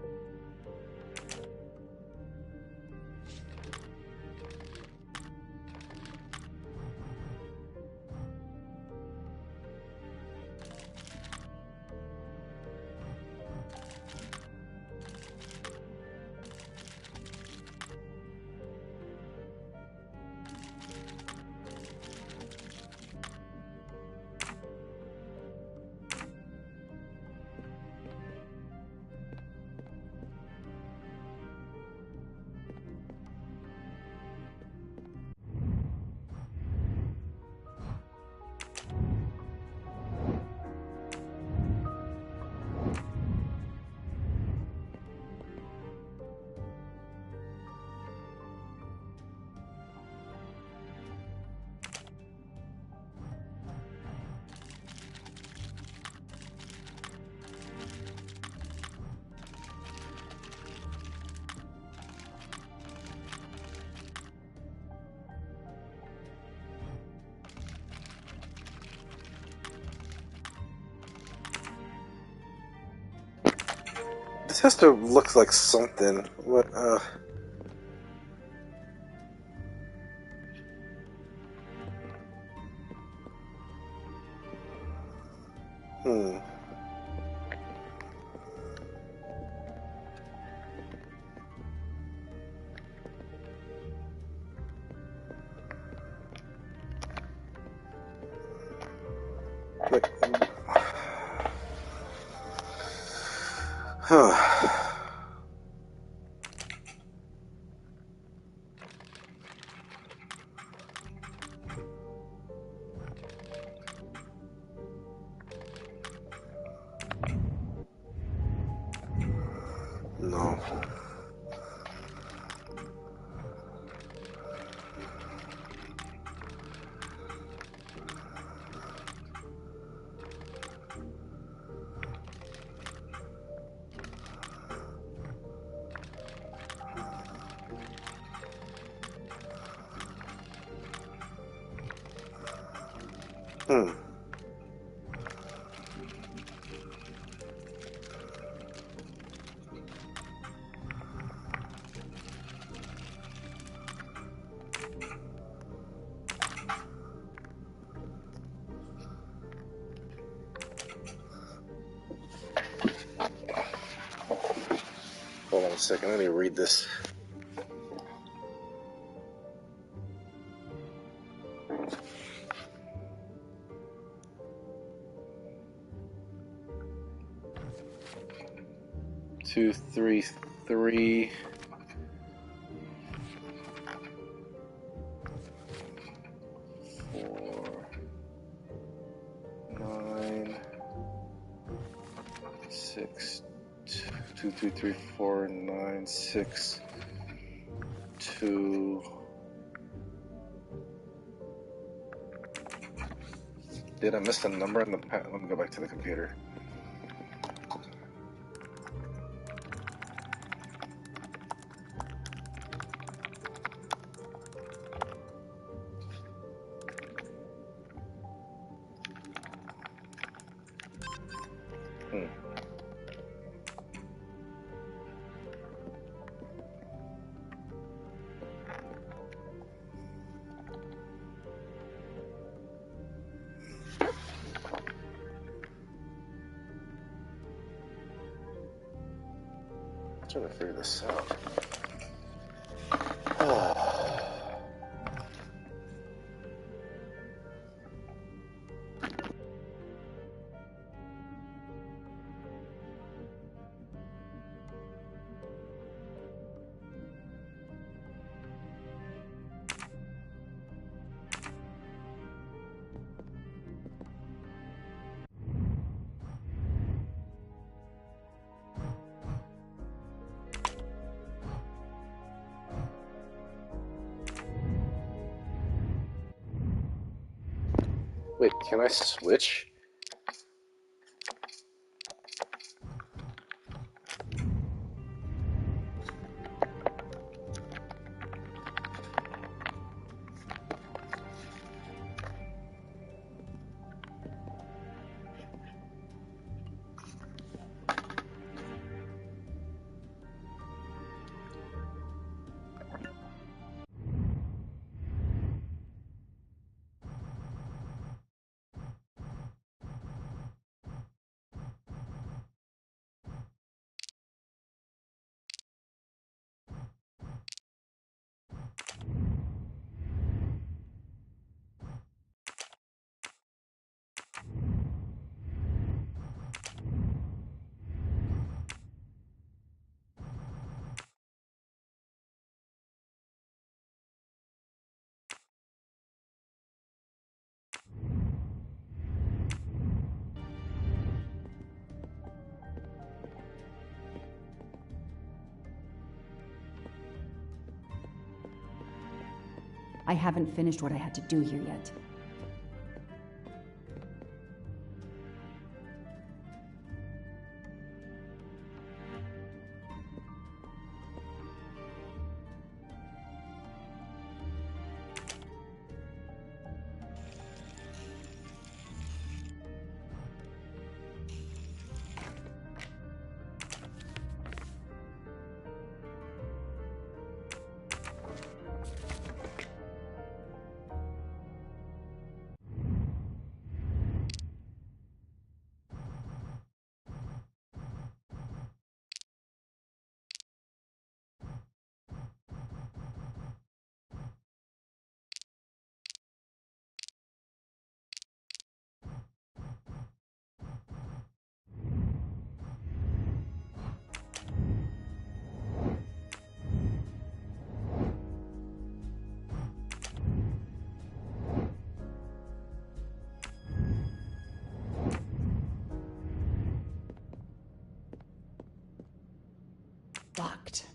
This has to look like something. What? Like, no. Hold on a second, let me read this. Two, three, three. Four, 9, 6, 2, 2, 3, 4, 9, 6, 2. Did I miss the number in the let me go back to the computer. Trying to figure this out. Wait, can I switch? I haven't finished what I had to do here yet. Locked.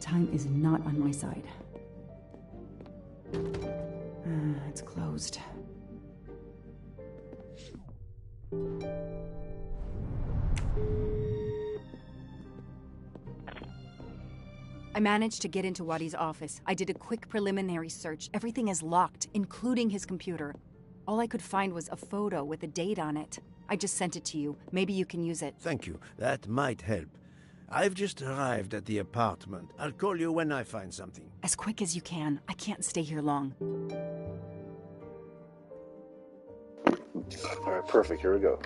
Time is not on my side. It's closed. I managed to get into Wadi's office. I did a quick preliminary search. Everything is locked, including his computer. All I could find was a photo with a date on it. I just sent it to you. Maybe you can use it. Thank you. That might help. I've just arrived at the apartment. I'll call you when I find something. As quick as you can. I can't stay here long. Alright, perfect. Here we go.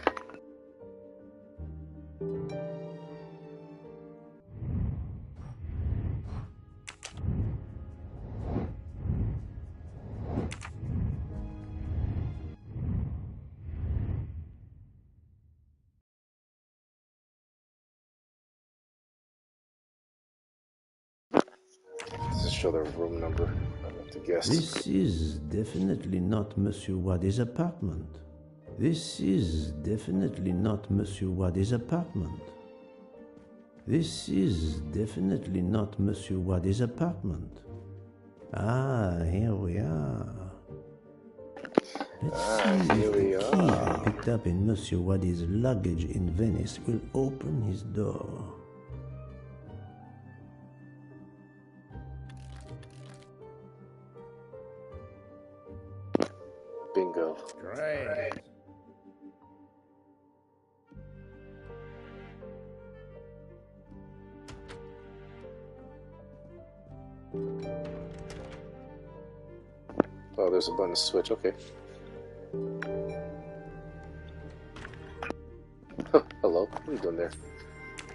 Does this show the room number? I have to guess. This is definitely not Monsieur Wadi's apartment. This is definitely not Monsieur Wadi's apartment. This is definitely not Monsieur Wadi's apartment. Ah, here we are. Let's see if the key I picked up in Monsieur Wadi's luggage in Venice will open his door. Bingo. Great. Oh, there's a button to switch. Okay. Hello. What are you doing there?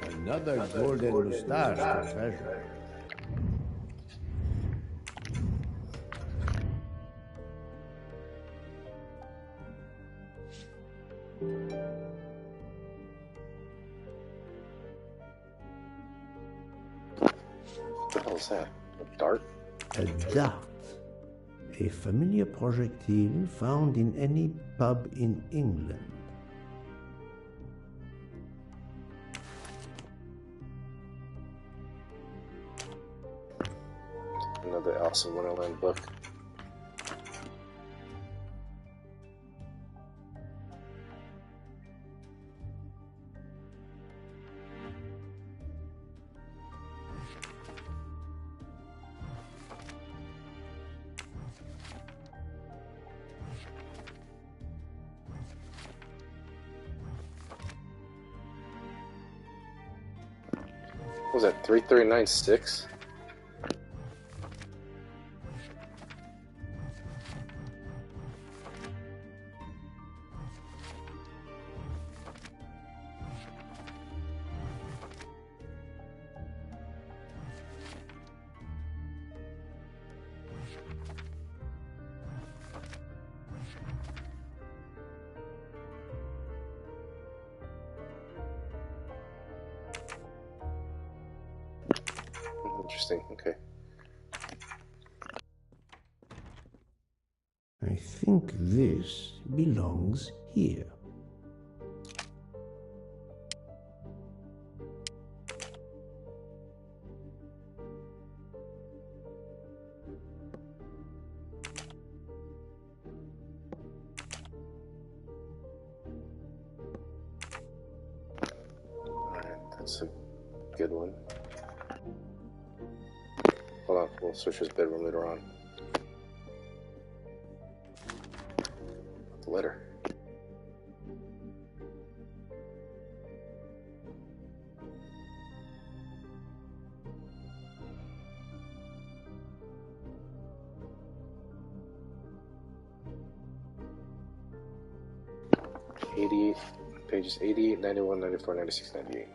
Another golden moustache to treasure. What the hell is that? A dart? A dart. A familiar projectile found in any pub in England. Another Alice in Wonderland book. What was that, 3396? Interesting, okay. I think this belongs here. Alright, that's a good one. Hold on, we'll search his bedroom later on. The letter. Pages 88, 91, 94, 96, 98.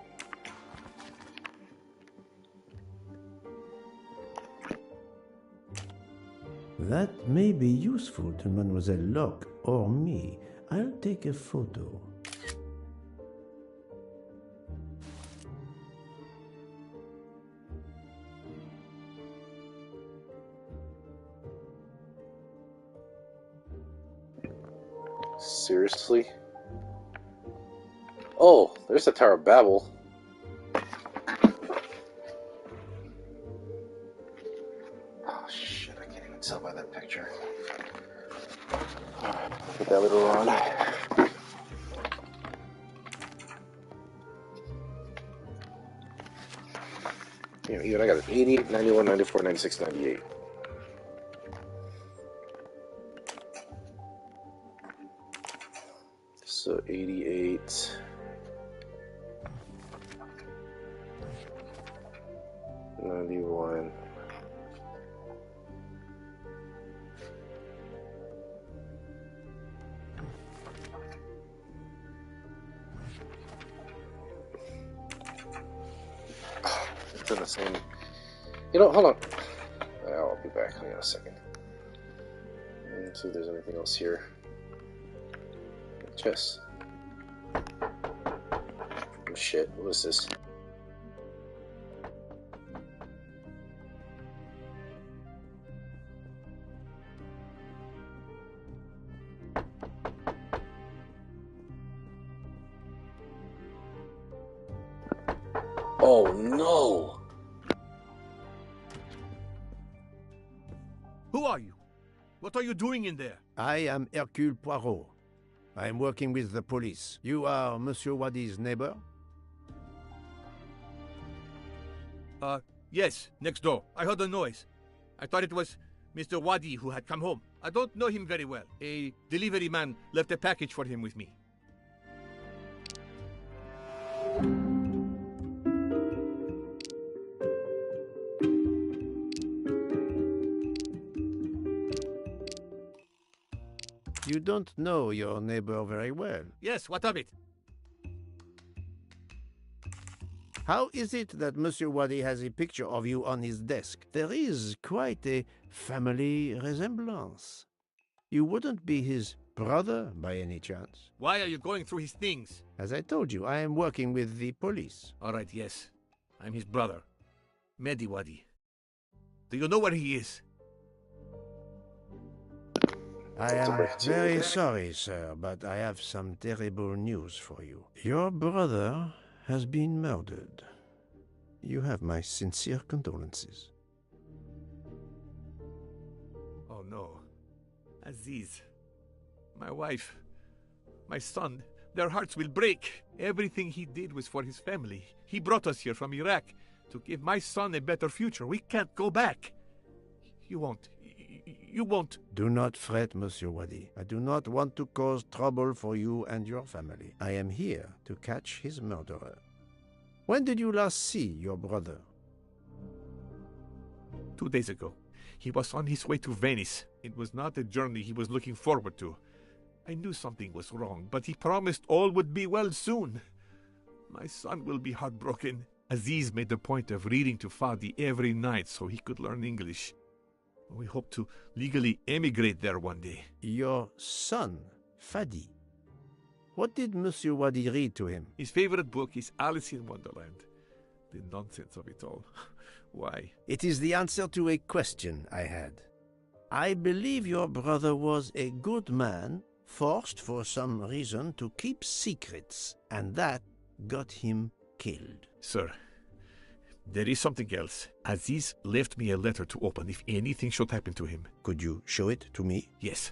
That may be useful to Mademoiselle Locke or me. I'll take a photo. Seriously? Oh, there's the Tower of Babel. Oh shit, I can't even tell by that picture. Put that later on. Yeah, even I got it. 88, 91, 94, 96, 98. So 88. 91. It's in the same. You know, hold on. I'll be back in a second. Let's see if there's anything else here. Chess. Oh shit, what is this? Oh no! Who are you? What are you doing in there? I am Hercule Poirot. I am working with the police. You are Monsieur Wadi's neighbor? Yes, next door. I heard a noise. I thought it was Mr. Wadi who had come home. I don't know him very well. A delivery man left a package for him with me. You don't know your neighbor very well. Yes, what of it? How is it that Monsieur Wadi has a picture of you on his desk? There is quite a family resemblance. You wouldn't be his brother by any chance? Why are you going through his things? As I told you, I am working with the police. All right, yes. I'm his brother, Mehdi Wadi. Do you know where he is? I am very sorry, sir, but I have some terrible news for you. Your brother has been murdered. You have my sincere condolences. Oh no. Aziz. My wife. My son. Their hearts will break. Everything he did was for his family. He brought us here from Iraq to give my son a better future. We can't go back. You won't. You won't. Do not fret, Monsieur Wadi. I do not want to cause trouble for you and your family. I am here to catch his murderer. When did you last see your brother? 2 days ago. He was on his way to Venice. It was not a journey he was looking forward to. I knew something was wrong, but he promised all would be well soon. My son will be heartbroken. Aziz made a point of reading to Fadi every night so he could learn English. We hope to legally emigrate there one day. Your son, Fadi. What did Monsieur Wadi read to him? His favorite book is Alice in Wonderland. The nonsense of it all. Why? It is the answer to a question I had. I believe your brother was a good man, forced for some reason to keep secrets, and that got him killed. Sir, there is something else. Aziz left me a letter to open if anything should happen to him. Could you show it to me? Yes,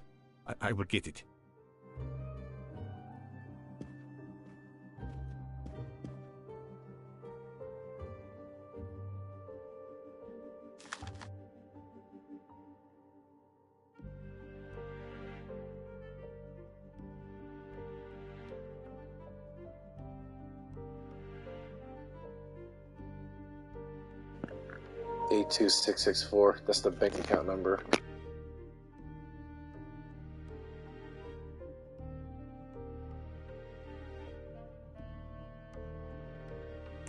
I will get it. $82664. That's the bank account number.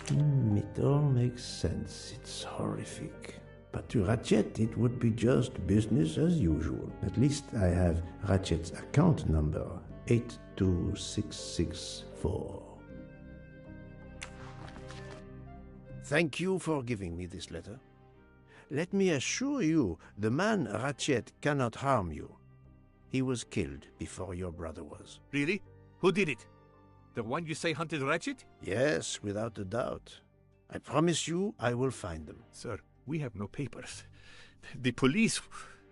It all makes sense. It's horrific. But to Ratchett, it would be just business as usual. At least I have Ratchett's account number, 82664. Thank you for giving me this letter. Let me assure you, the man Ratchett cannot harm you. He was killed before your brother was. Really? Who did it? The one you say hunted Ratchett? Yes, without a doubt. I promise you I will find them. Sir, we have no papers. The police...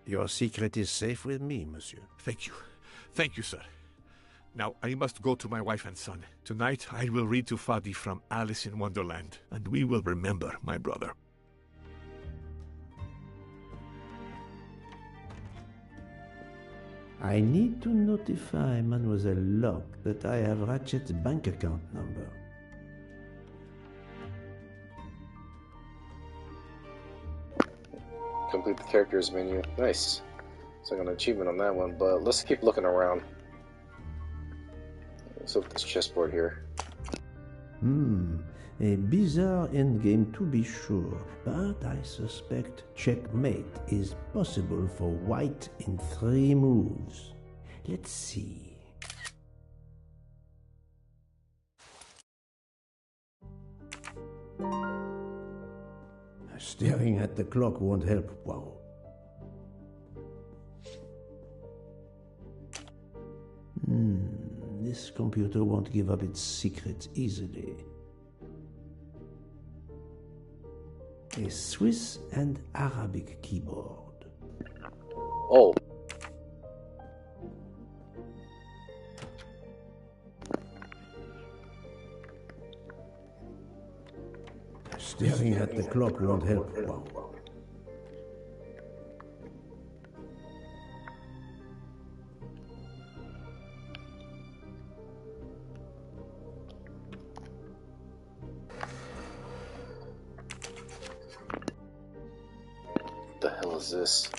Your secret is safe with me, monsieur. Thank you. Thank you, sir. Now, I must go to my wife and son. Tonight, I will read to Fadi from Alice in Wonderland, and we will remember my brother. I need to notify Mademoiselle Locke that I have Ratchett's bank account number. Complete the characters menu. Nice. So I got an achievement on that one, but let's keep looking around. Let's look at this chessboard here. A bizarre endgame to be sure, but I suspect checkmate is possible for white in 3 moves. Let's see. Staring at the clock won't help. Wow. This computer won't give up its secrets easily. A Swiss and Arabic keyboard. Oh. Staring at the clock won't help. Wow. What the hell is this?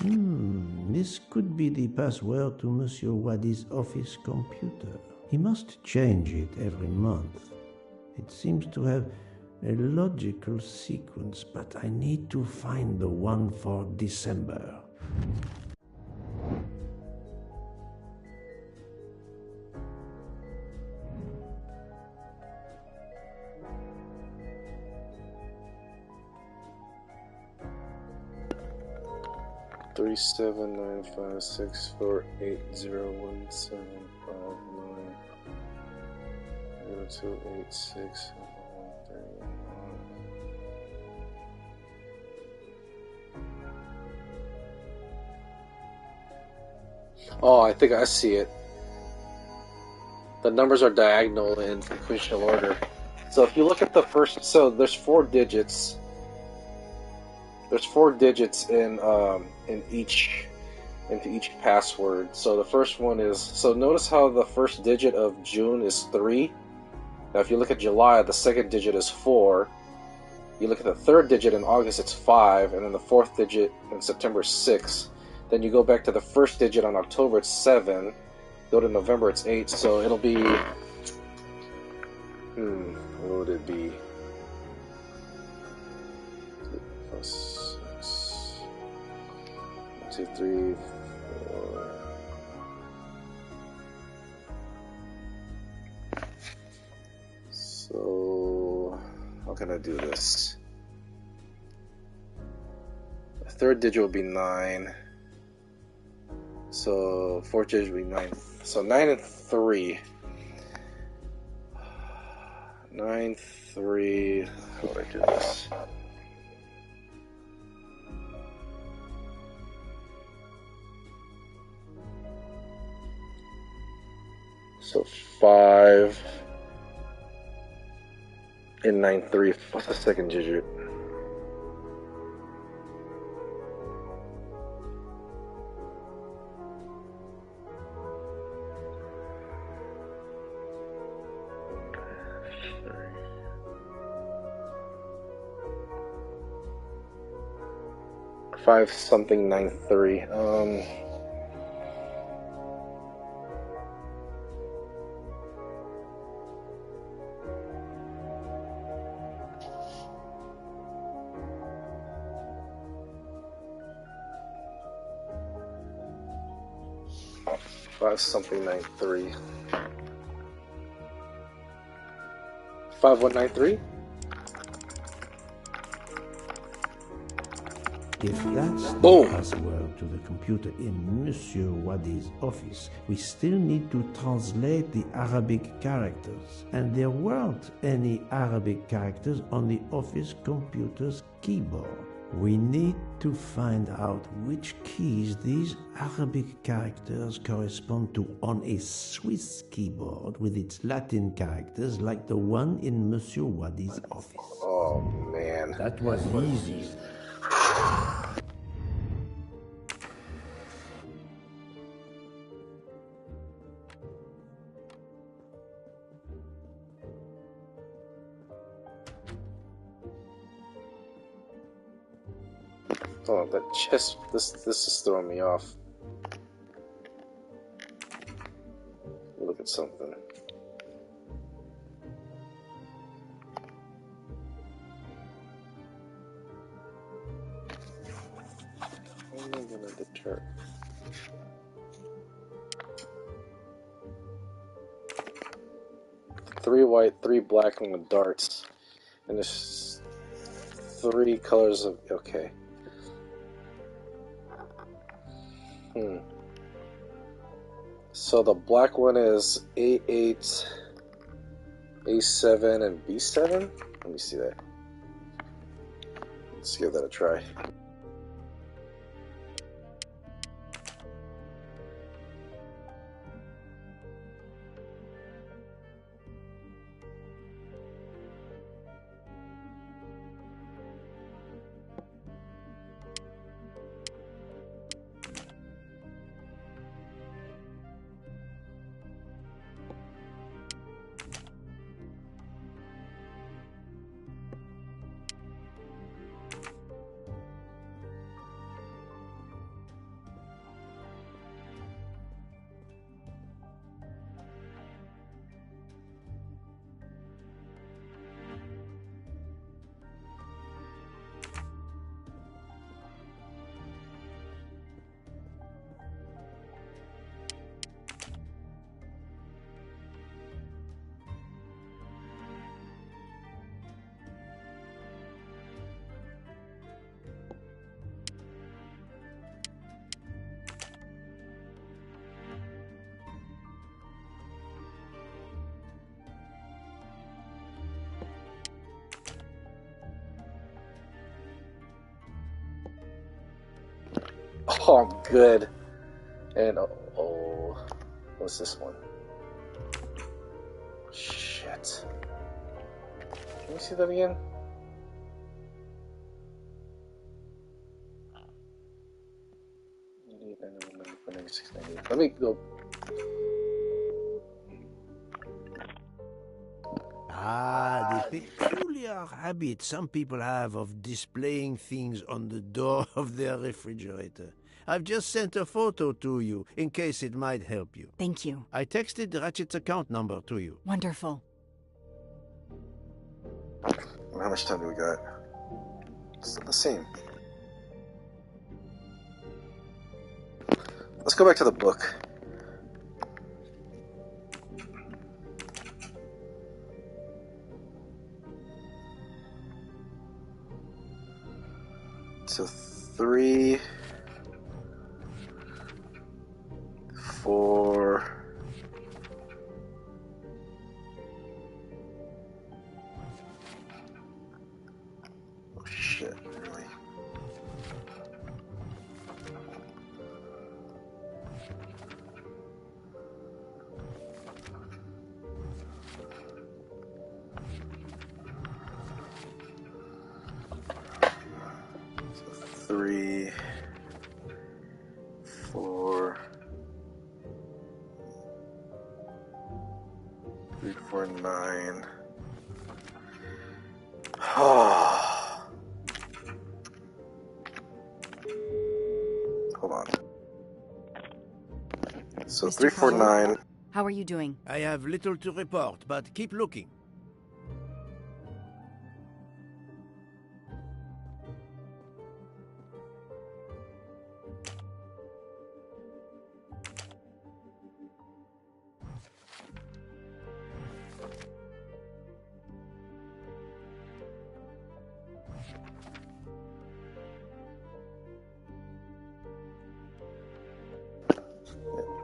This could be the password to Monsieur Wadi's office computer. He must change it every month. It seems to have a logical sequence, but I need to find the one for December. 3795648017590286. Oh, I think I see it. The numbers are diagonal in sequential order. So if you look at the first, so there's 4 digits. There's 4 digits in each into each password. So the first one is, so notice how the first digit of June is 3. Now if you look at July, the second digit is 4. You look at the third digit in August, it's 5, and then the fourth digit in September is 6. Then you go back to the first digit on October, it's 7. Go to November, it's 8. So it'll be, what would it be? 6, 1, 2, 3, 4. So how can I do this? The third digit will be 9. So fourth digit will be 9. So 9 and 3. 9, 3. How do I do this? So 5 and 9, 3. What's the second digit? Five something 9, 3. Five something 9, 3. 5193? If that's the Boom. password to the computer in Monsieur Wadi's office, we still need to translate the Arabic characters. And there weren't any Arabic characters on the office computer's keyboard. We need to find out which keys these Arabic characters correspond to on a Swiss keyboard with its Latin characters like the one in Monsieur Wadi's office. Oh, man. That was easy. Oh, that chest, this is throwing me off. Look at something. How am I gonna deter? Three white, 3 black, and with darts. And there's 3 colors of, okay. So the black one is A8, A7, and B7? Let me see that. Let's give that a try. Oh, I'm good. And oh, what's this one? Shit. Can you see that again? Let me go. Ah, the peculiar habit some people have of displaying things on the door of their refrigerator. I've just sent a photo to you, in case it might help you. Thank you. I texted Ratchett's account number to you. Wonderful. How much time do we got? It's the same. Let's go back to the book. So 3, 4. Oh shit, really? So 3, 4, 3, 4, 9. Hold on. So Mr. 3, 4, Poirot? 9. How are you doing? I have little to report, but keep looking.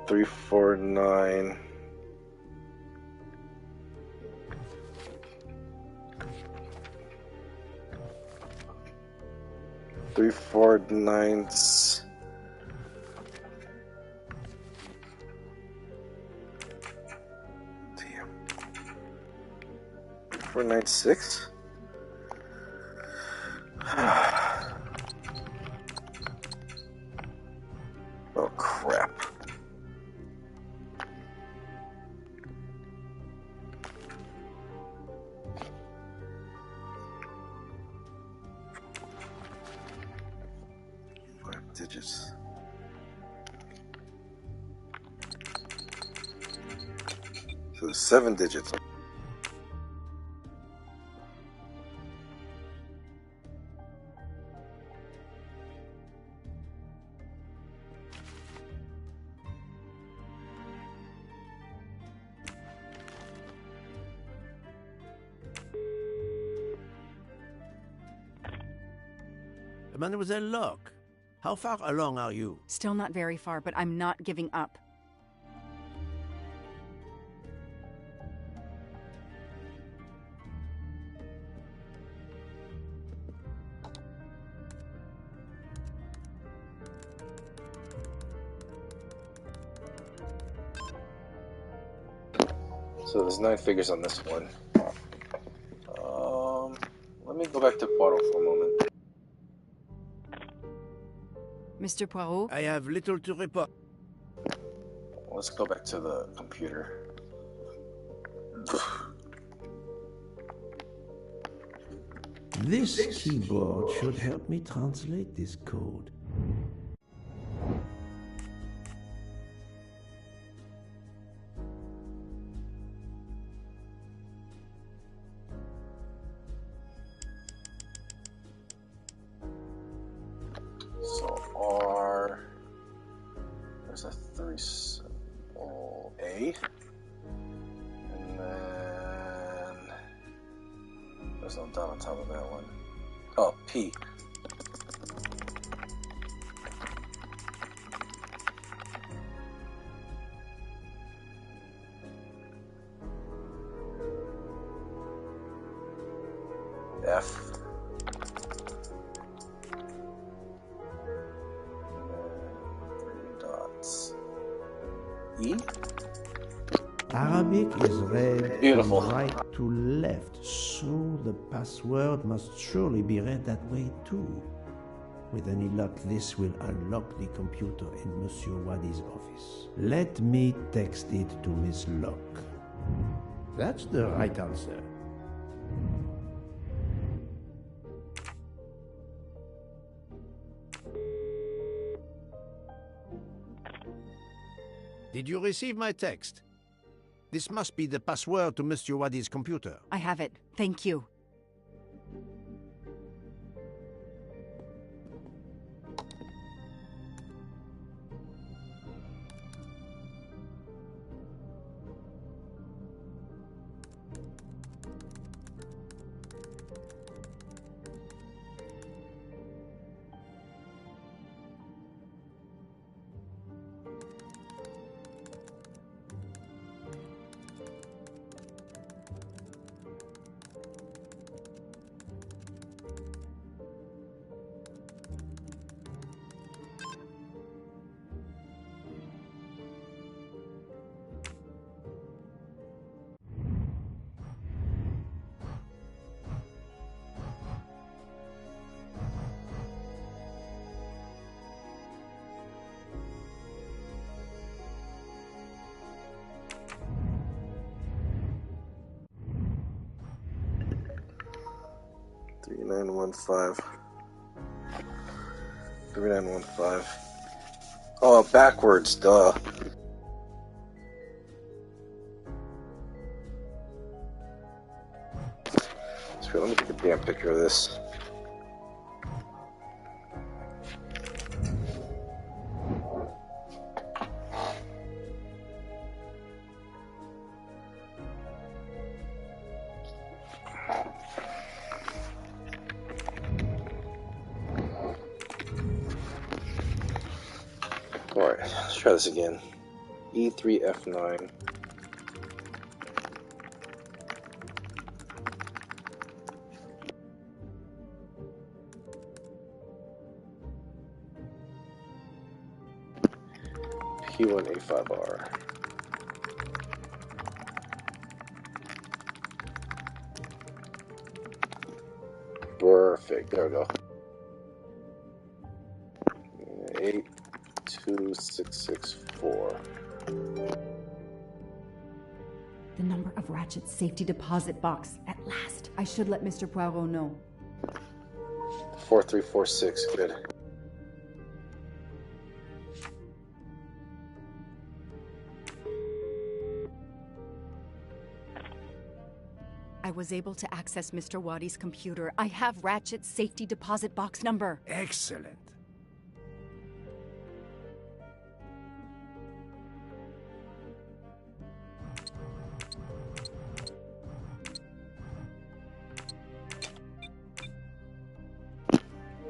Three, 4, 9. Three, 4, 9. Damn. 4, 9, 6. Oh crap. Digits. So there's 7 digits. Mademoiselle Locke, how far along are you? Still not very far, but I'm not giving up. So there's 9 figures on this one. Let me go back to Poirot for a moment. Mr. Poirot? I have little to report. Let's go back to the computer. This keyboard should help me translate this code. So R, there's a 3 symbol A, and then there's no dot on top of that one. Oh, P. F. E? Arabic is read Beautiful. from right to left, so the password must surely be read that way too. With any luck, this will unlock the computer in Monsieur Wadi's office. Let me text it to Miss Locke. That's the right answer. Did you receive my text? This must be the password to Monsieur Wadi's computer. I have it. Thank you. Three 3915. 3915. Oh, backwards, duh. So let me take a damn picture of this. Alright, let's try this again. E3F9. P1A5R. Perfect, there we go. 82664. The number of Ratchett's safety deposit box. At last. I should let Mr. Poirot know. 4346, good. I was able to access Mr. Wadi's computer. I have Ratchett's safety deposit box number. Excellent.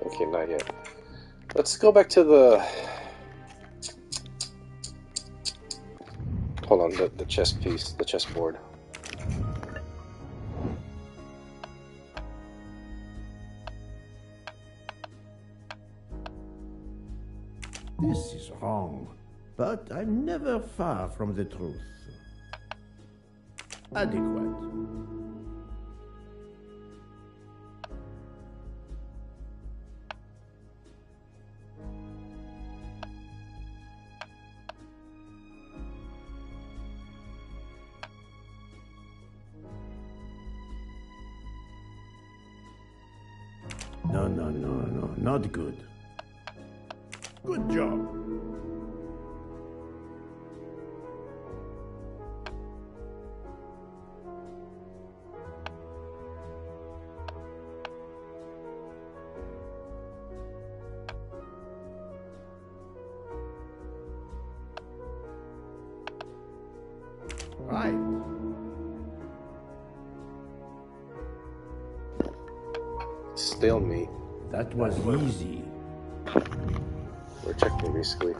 Okay, not yet. Let's go back to the... Hold on, the chess piece, the chessboard. This is wrong, but I'm never far from the truth. Adequate. No, not good. Good job. Right. Stalemate. That was easy. We're checking basically.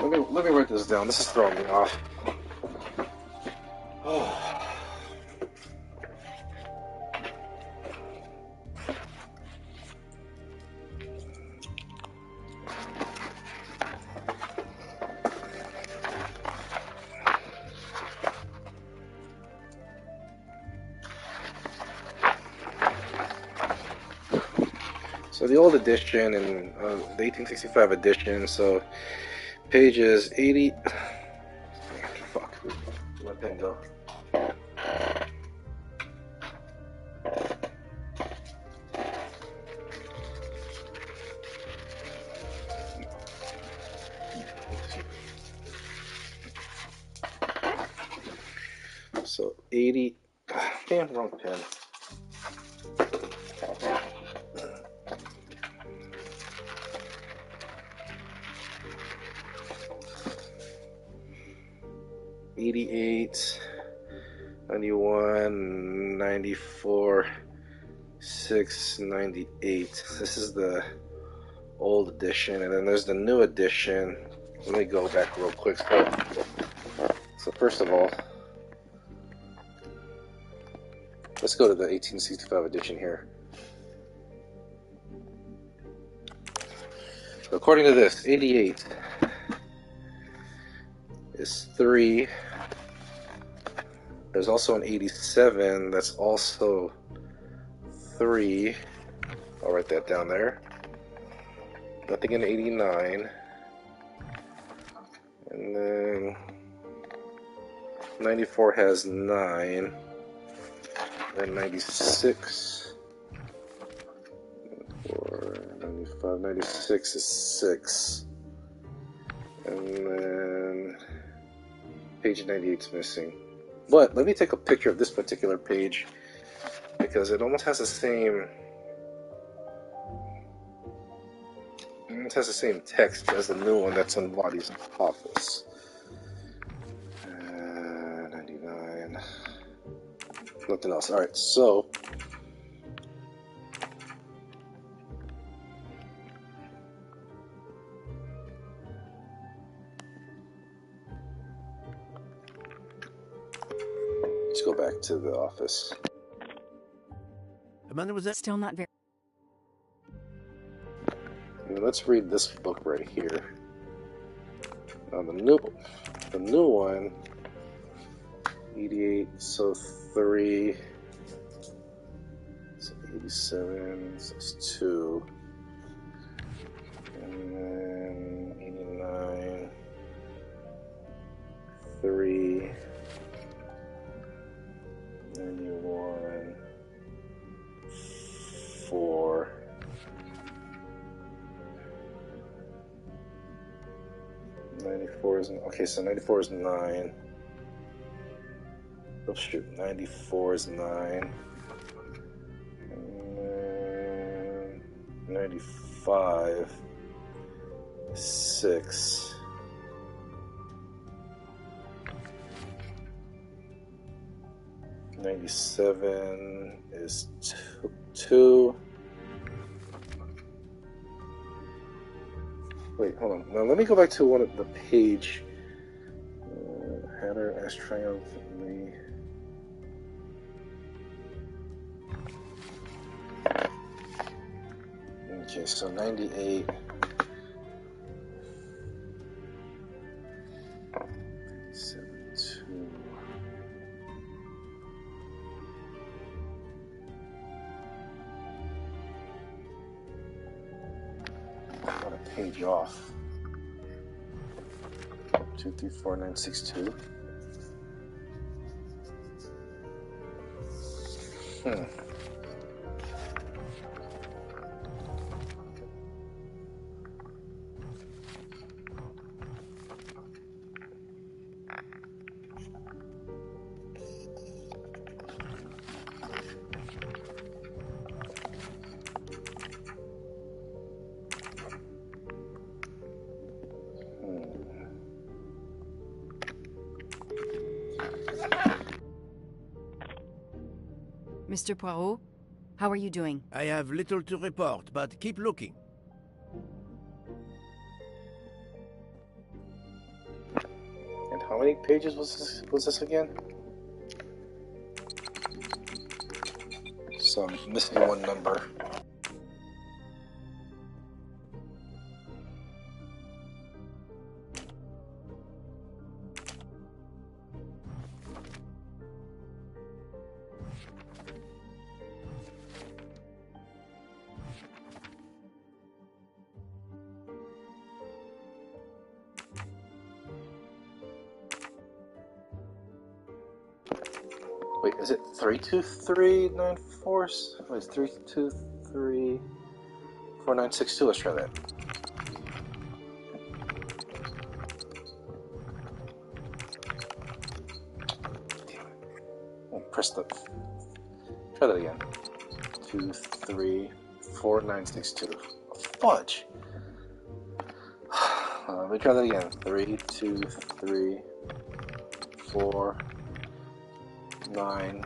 let me write this down. This is throwing me off. So the old edition and the 1865 edition, so pages 80... Fuck, where'd my pen go? So 80... Damn, wrong pen. '88, 91, 94, 6, 98. This is the old edition, and then there's the new edition. Let me go back real quick. So first of all, let's go to the 1865 edition here. According to this, 88 is 3. There's also an 87 that's also 3. I'll write that down there. Nothing in 89. And then 94 has 9. Then 96. 94, 95, 96 is 6. And then page 98 is missing. But let me take a picture of this particular page because it almost has the same text as the new one that's in Wadi's office. 99. Nothing else. Alright, so let's go back to the office. Mademoiselle? Still not very... And let's read this book right here. Now the new one, 88, so 3, so 87, so it's 2, and then 89, 3, 91, 4, 94 is... Okay, so 94 is 9. Oh shoot, 94 is 9. And 95 is 6. 97 is 2. Wait, hold on. Now let me go back to one of the page. Hatter as triumphantly. Okay, so 98. 72. Got a page off. 234,962. Mr. Poirot, how are you doing? I have little to report, but keep looking. How many pages was this again? So I'm missing one number. Wait, is it 32394? Wait, it's 3234962. Let's try that. Oh, press the. Try that again. 234962. Fudge. Let me try that again. 3234962.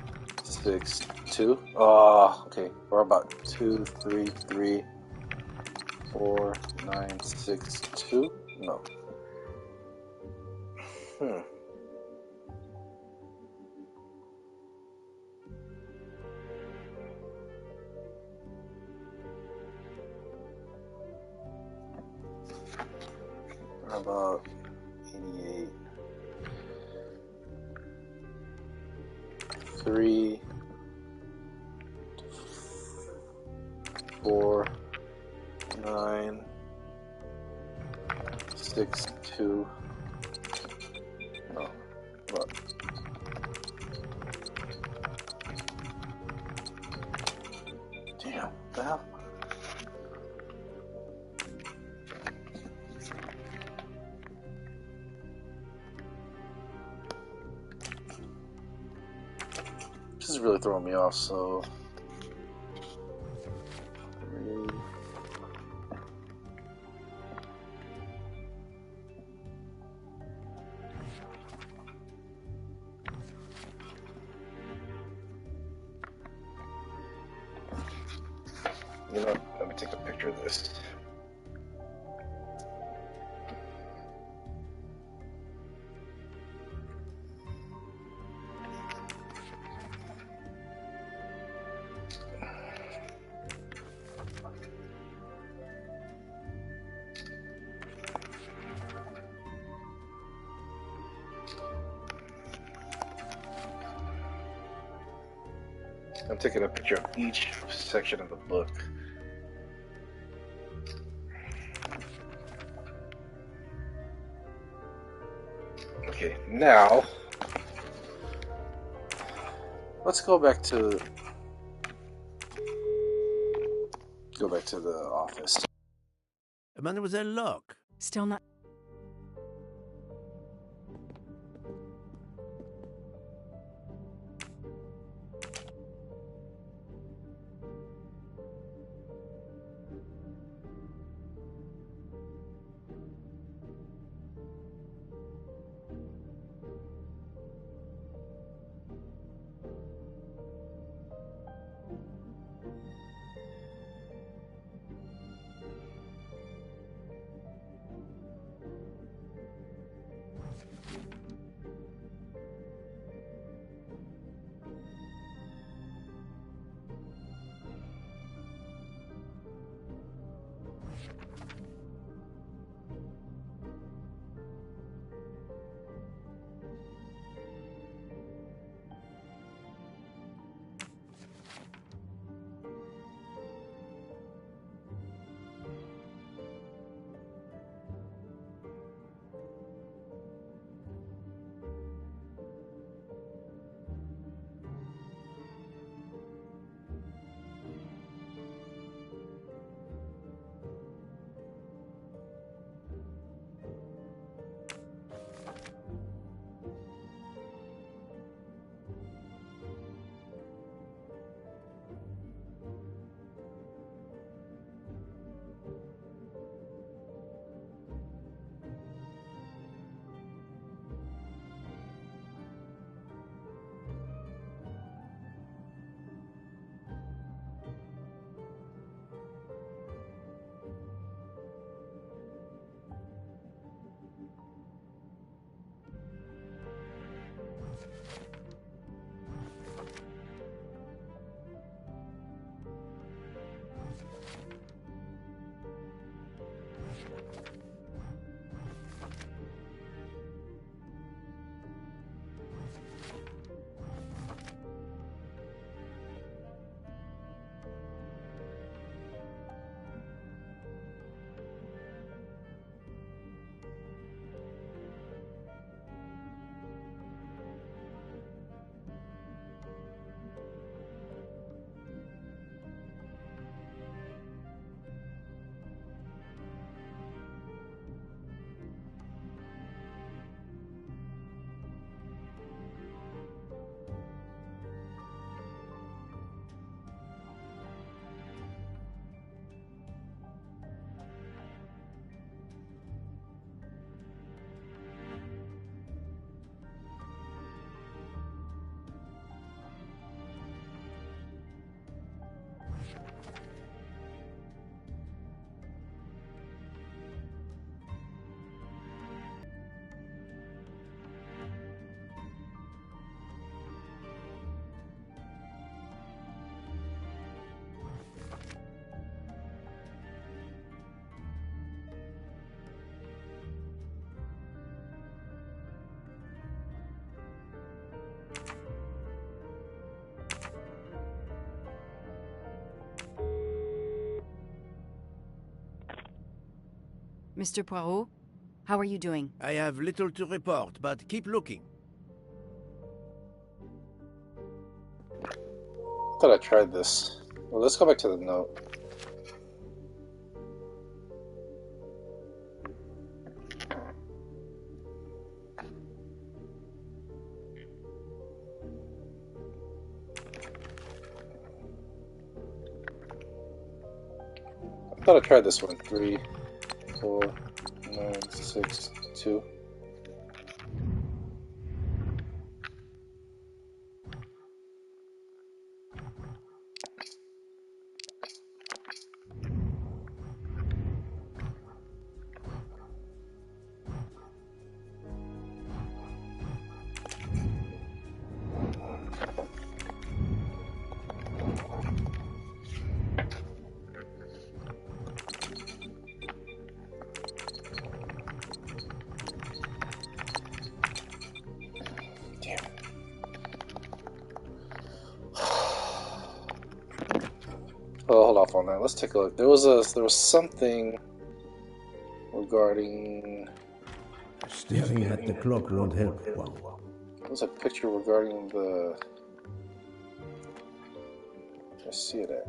Oh, okay. Or about 2334962. No. How about 88? 3, 4, 9, 6, 2. No. What? Damn. What the hell? This is really throwing me off, so... 3... You know, let me take a picture of this. I'm taking a picture of each section of the book. Okay, now let's go back to the office. Mademoiselle Locke. Still not. Mr. Poirot, how are you doing? I have little to report, but keep looking. I thought I tried this. Well, let's go back to the note. I thought I tried this one. 3, 4, 9, 6, 2. Oh, hold off on that. Let's take a look. There was something regarding. Staring at the clock won't help, Poirot. There was a picture regarding the. I see it at.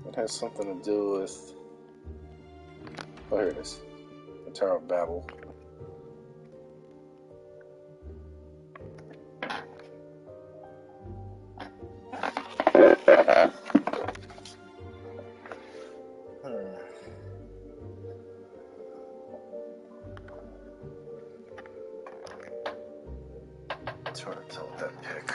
It has something to do with. Oh, here it is. The Tower of Babel. It's hard to tell with that pick.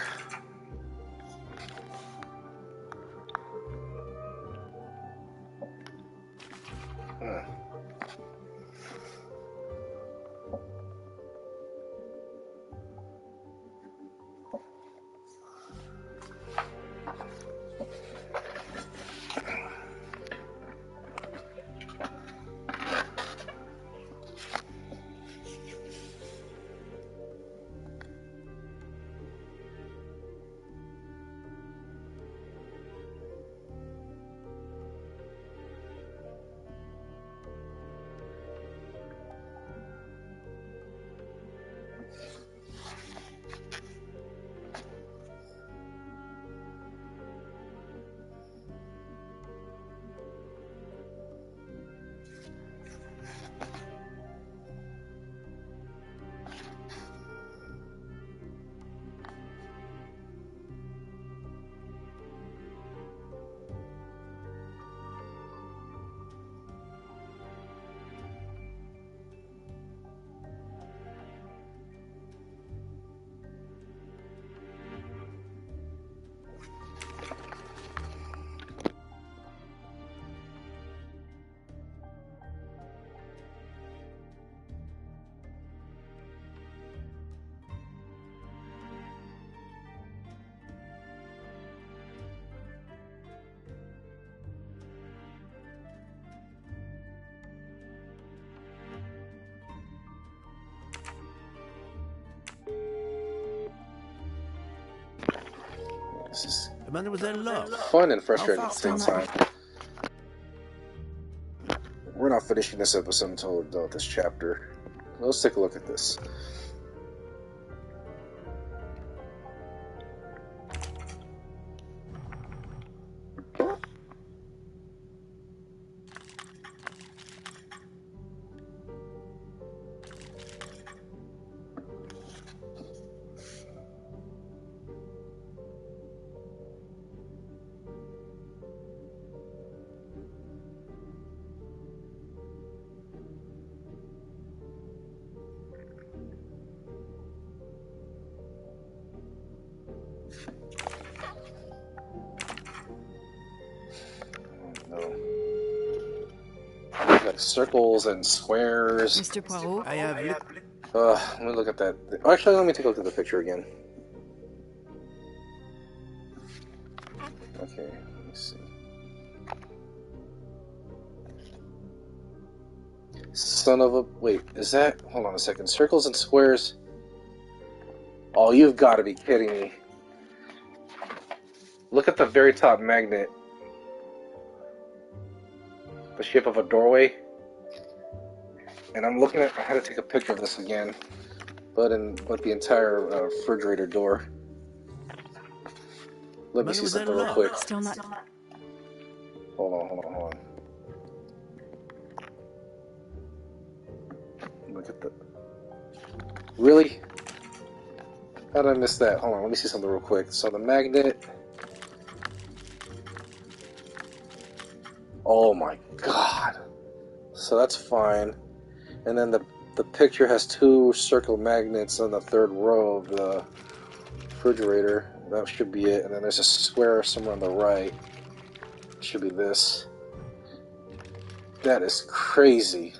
This is Mademoiselle Love. fun and frustrating at the same How time. We're not finishing this episode until we're done with this chapter. Let's take a look at this. Like circles and squares. Mr. Poirot? I have Let me look at that. Actually, let me take a look at the picture again. Okay, let me see. Son of a... Wait, is that... Hold on a second. Circles and squares... Oh, you've got to be kidding me. Look at the very top magnet. The shape of a doorway. And I'm looking at. I had to take a picture of this again, but the entire refrigerator door. Let me see something real quick. Still not. Hold on. Look at the. Really? How did I miss that? Hold on, let me see something real quick. So the magnet. Oh my god. So that's fine. And then the picture has two circle magnets on the third row of the refrigerator. That should be it. And then there's a square somewhere on the right. Should be this. That is crazy.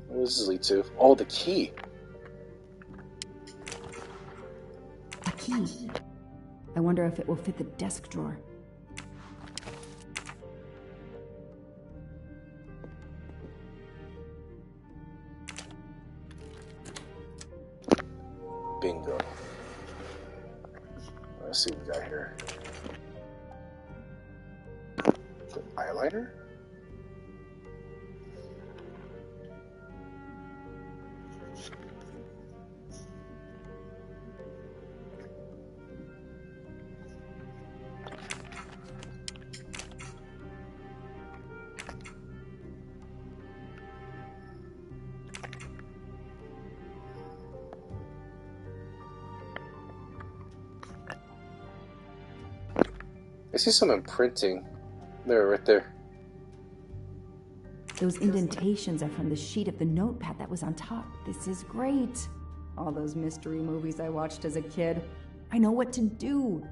What does this lead to? Oh, the key. A key. I wonder if it will fit the desk drawer. Bingo. Let's see what we got here. The eyeliner? I see some imprinting. There, right there. Those indentations are from the sheet of the notepad that was on top. This is great. All those mystery movies I watched as a kid. I know what to do.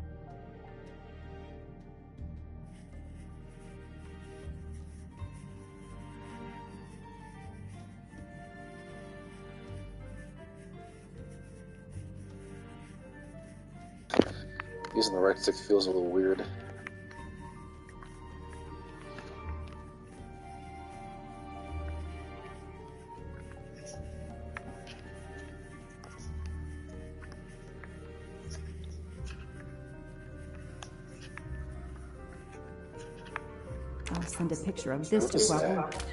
Using the right stick feels a little weird. I'll send a picture of this to Poirot.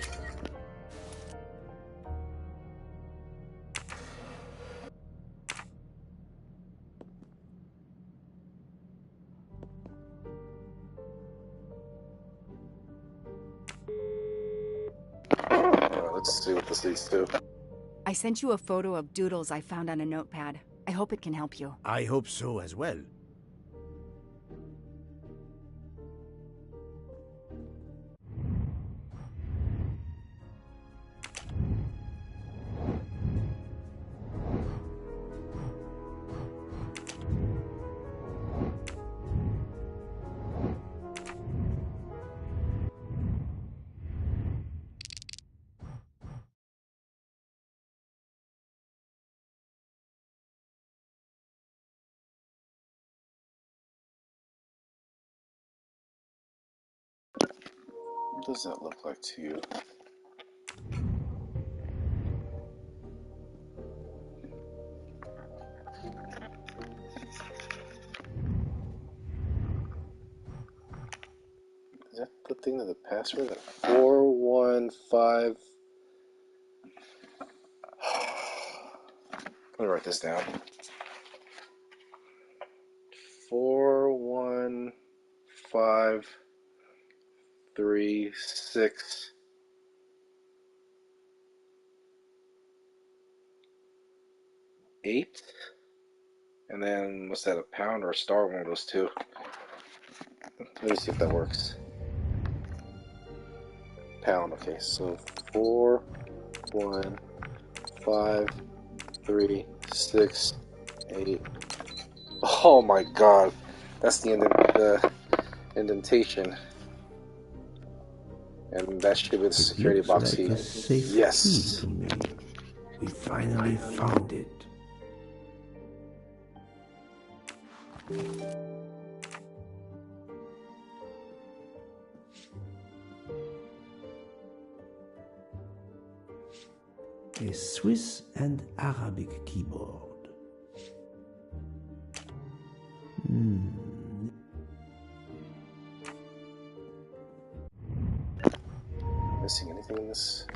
Let's see what this leads to. I sent you a photo of doodles I found on a notepad. I hope it can help you. I hope so as well. What does that look like to you? Is that the thing to the password? That 415. Let me write this down. 41536. Eight, and then what's that? A pound or a star? One of those two. Let me see if that works. Pound. Okay, so 41536 8. Oh my God, that's the indentation, and that should be the security box key. A safe Yes. key to me. We finally found it. A Swiss and Arabic keyboard. anything in this?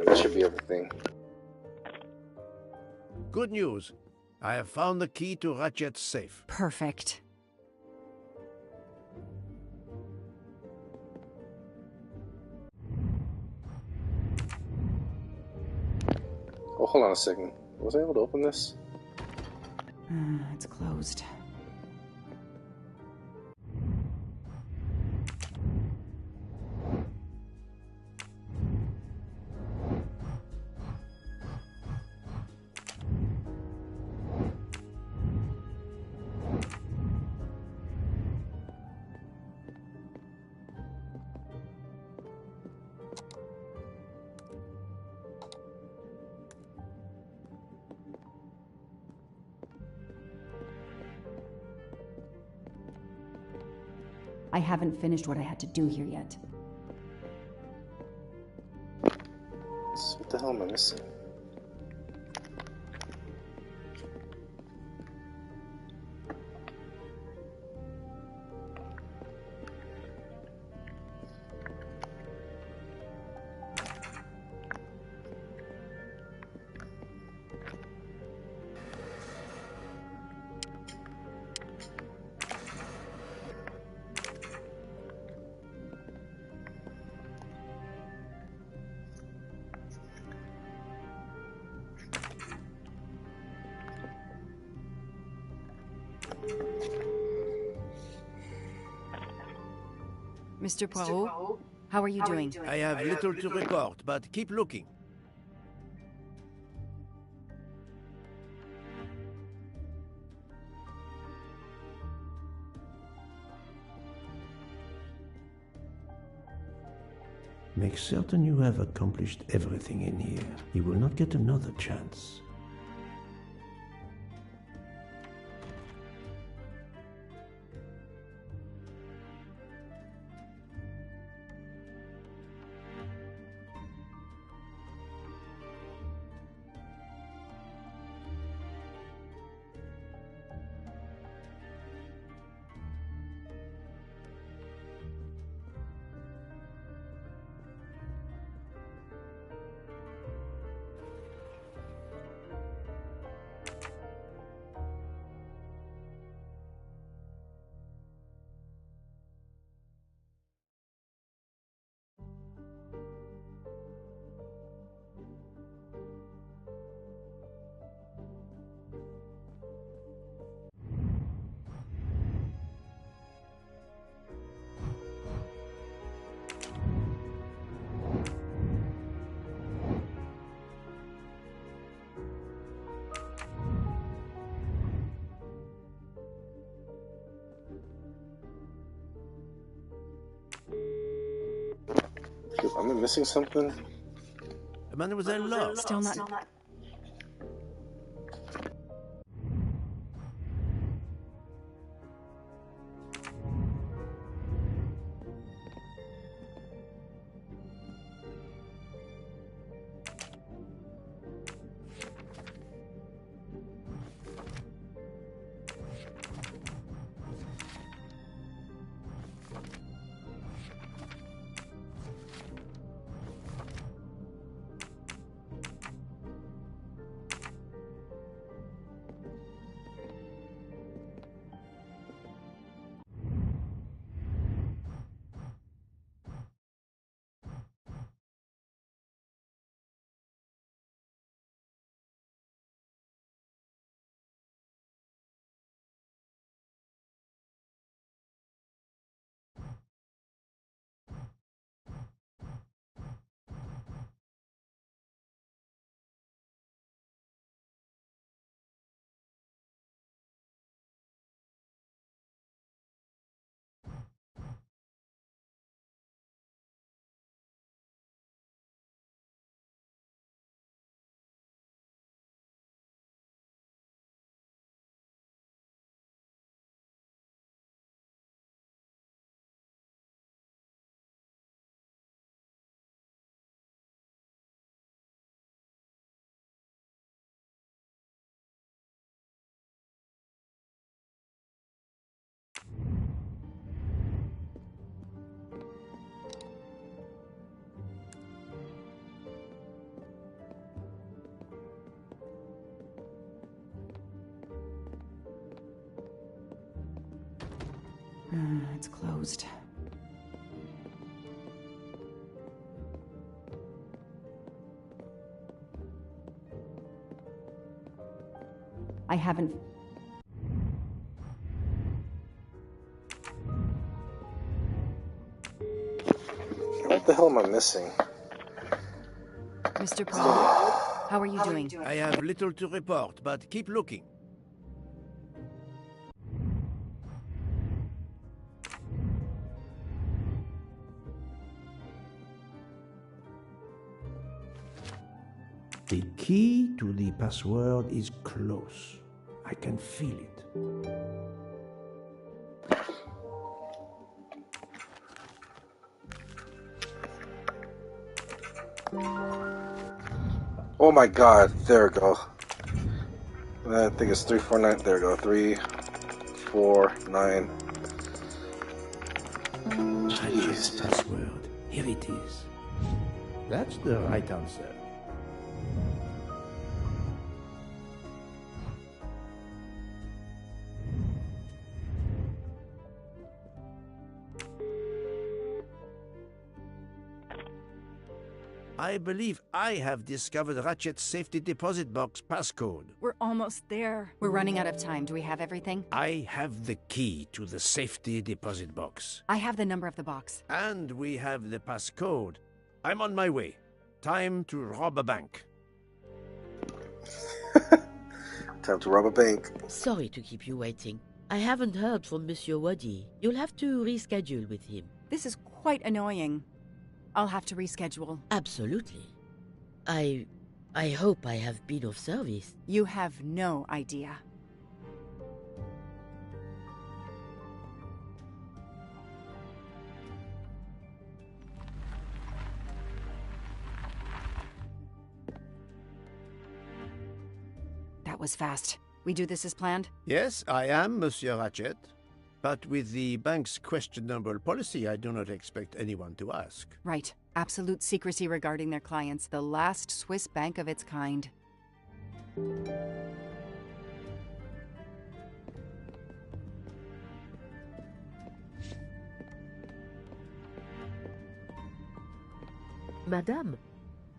That should be everything. Good news. I have found the key to Ratchett's safe. Perfect. Oh, hold on a second. Was I able to open this? It's closed. I haven't finished what I had to do here yet. So what the hell am I missing? Mr. Poirot, how are you doing? I have little to report, but keep looking. Make certain you have accomplished everything in here. You will not get another chance. Am I missing something? Mademoiselle Love. Still not. It's closed. I haven't... What the hell am I missing? Mr. Poirot, how are you doing? I have little to report, but keep looking. The key to the password is close. I can feel it. Oh my god, there we go. I think it's 349. There we go. 349. Ratchett's password. Here it is. That's the right answer. I believe I have discovered Ratchett's safety deposit box passcode. We're almost there. We're running out of time. Do we have everything? I have the key to the safety deposit box. I have the number of the box. And we have the passcode. I'm on my way. Time to rob a bank. Time to rob a bank. Sorry to keep you waiting. I haven't heard from Monsieur Wadi. You'll have to reschedule with him. This is quite annoying. I'll have to reschedule. Absolutely. I hope I have been of service. You have no idea. That was fast. We do this as planned? Yes, I am, Monsieur Ratchett. But with the bank's questionable policy, I do not expect anyone to ask. Right. Absolute secrecy regarding their clients. The last Swiss bank of its kind. Madame,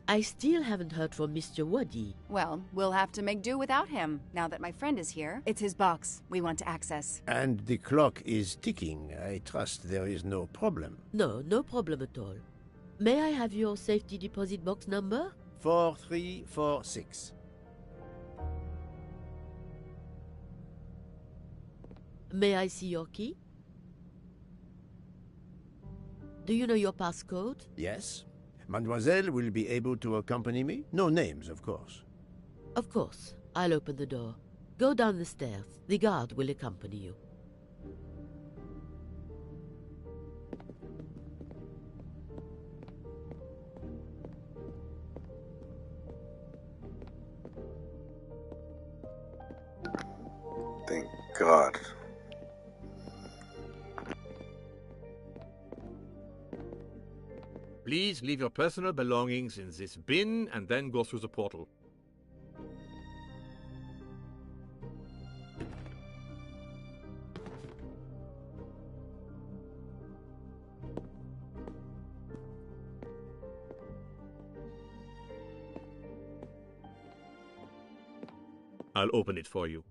I still haven't heard from Mr. Wadi. Well, we'll have to make do without him. Now that my friend is here, it's his box we want to access. And the clock is ticking. I trust there is no problem. No, no problem at all. May I have your safety deposit box number? 4346. May I see your key? Do you know your passcode? Yes. Mademoiselle will be able to accompany me? No names, of course. Of course. I'll open the door. Go down the stairs. The guard will accompany you. Thank God. Please leave your personal belongings in this bin and then go through the portal. I'll open it for you.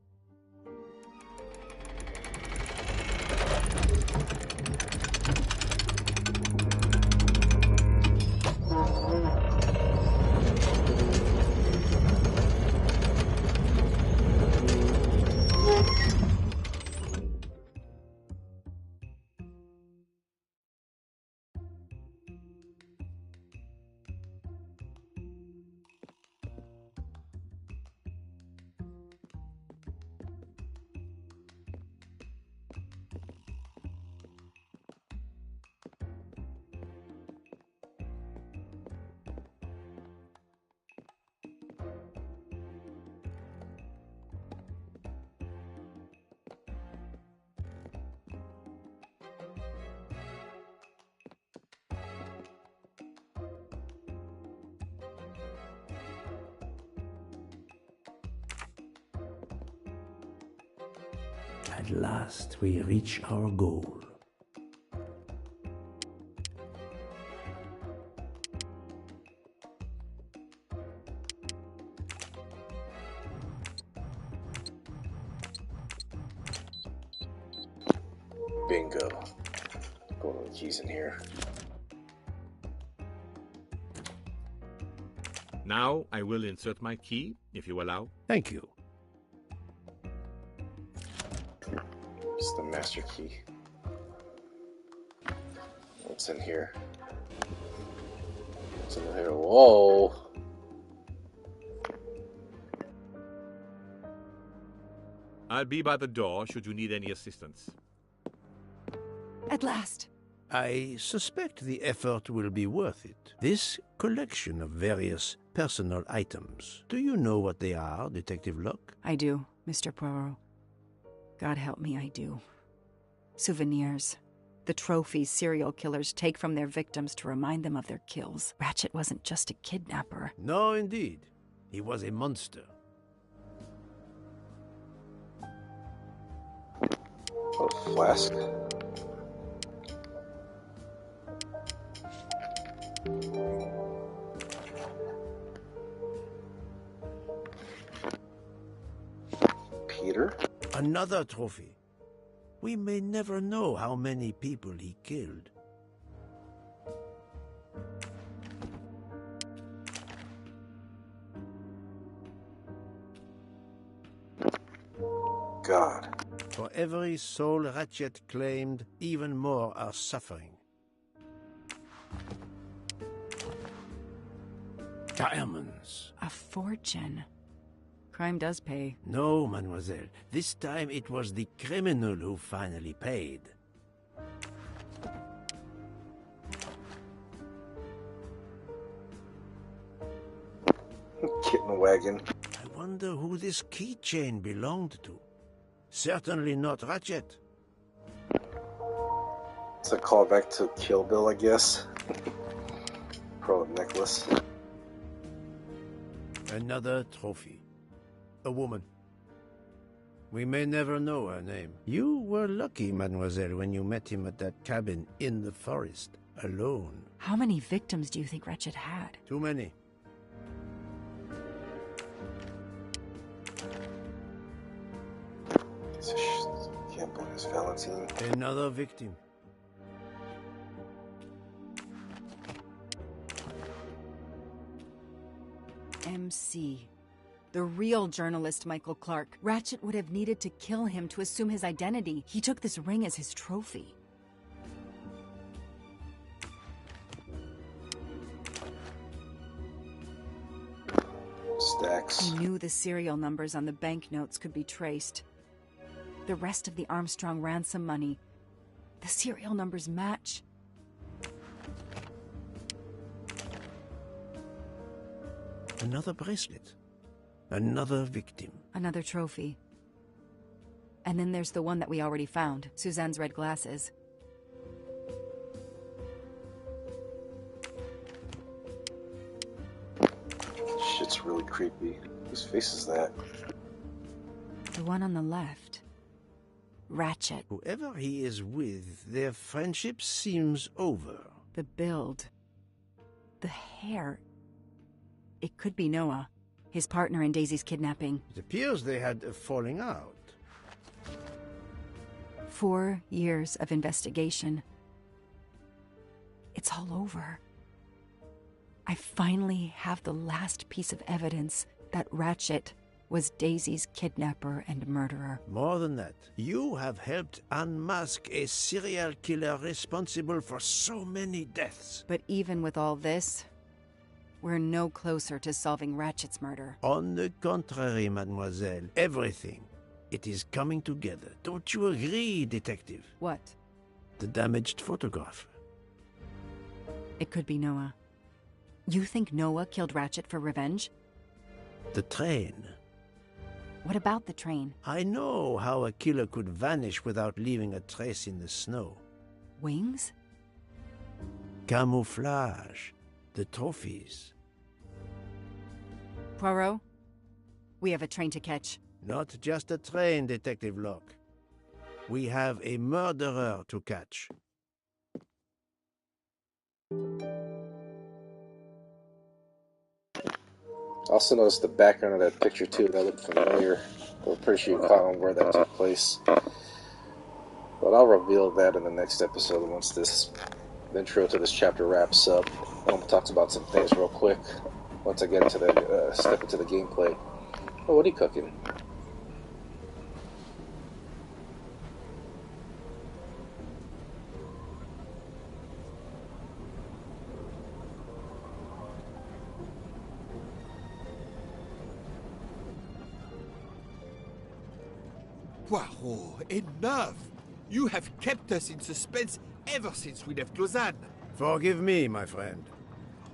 At last, we reach our goal. go. Go to the keys in here. Now I will insert my key, if you allow. Thank you. It's the master key. What's in here? What's in here? Whoa! I'll be by the door should you need any assistance. At last. I suspect the effort will be worth it. This collection of various personal items. Do you know what they are, Detective Locke? I do, Mr. Poirot. God help me, I do. Souvenirs. The trophies serial killers take from their victims to remind them of their kills. Ratchett wasn't just a kidnapper. No, indeed. He was a monster. Oh, flask. Peter? Another trophy. We may never know how many people he killed. God. For every soul Ratchett claimed, even more are suffering. Diamonds. A fortune. Crime does pay. No, mademoiselle. This time it was the criminal who finally paid. Kitten wagon. I wonder who this keychain belonged to. Certainly not Ratchett. It's a callback to Kill Bill, I guess. Pearl necklace. Another trophy. A woman. We may never know her name. You were lucky, mademoiselle, when you met him at that cabin in the forest, alone. How many victims do you think Ratchett had? Too many. Can't believe it's Valentine. Another victim. MC. The real journalist Michael Clark. Ratchett would have needed to kill him to assume his identity. He took this ring as his trophy. Stacks. He knew the serial numbers on the banknotes could be traced. The rest of the Armstrong ransom money. The serial numbers match. Another bracelet. Another victim. Another trophy. And then there's the one that we already found, Suzanne's red glasses. Shit's really creepy. Whose face is that? The one on the left. Ratchett. Whoever he is with, their friendship seems over. The build. The hair. It could be Noah, his partner in Daisy's kidnapping. It appears they had a falling out. 4 years of investigation. It's all over. I finally have the last piece of evidence that Ratchett was Daisy's kidnapper and murderer. More than that, you have helped unmask a serial killer responsible for so many deaths. But even with all this, we're no closer to solving Ratchett's murder. On the contrary, mademoiselle, everything. It is coming together. Don't you agree, detective? What? The damaged photograph. It could be Noah. You think Noah killed Ratchett for revenge? The train. What about the train? I know how a killer could vanish without leaving a trace in the snow. Wings? Camouflage. The trophies. Poirot, we have a train to catch. Not just a train, Detective Locke. We have a murderer to catch. I also noticed the background of that picture too. That looked familiar. I'm pretty sure you caught on where that took place. But I'll reveal that in the next episode once this intro to this chapter wraps up. I'll talk about some things real quick once I get into the step into the gameplay. Oh, what are you cooking? Poirot, enough! You have kept us in suspense ever since we left Lausanne. Forgive me, my friend.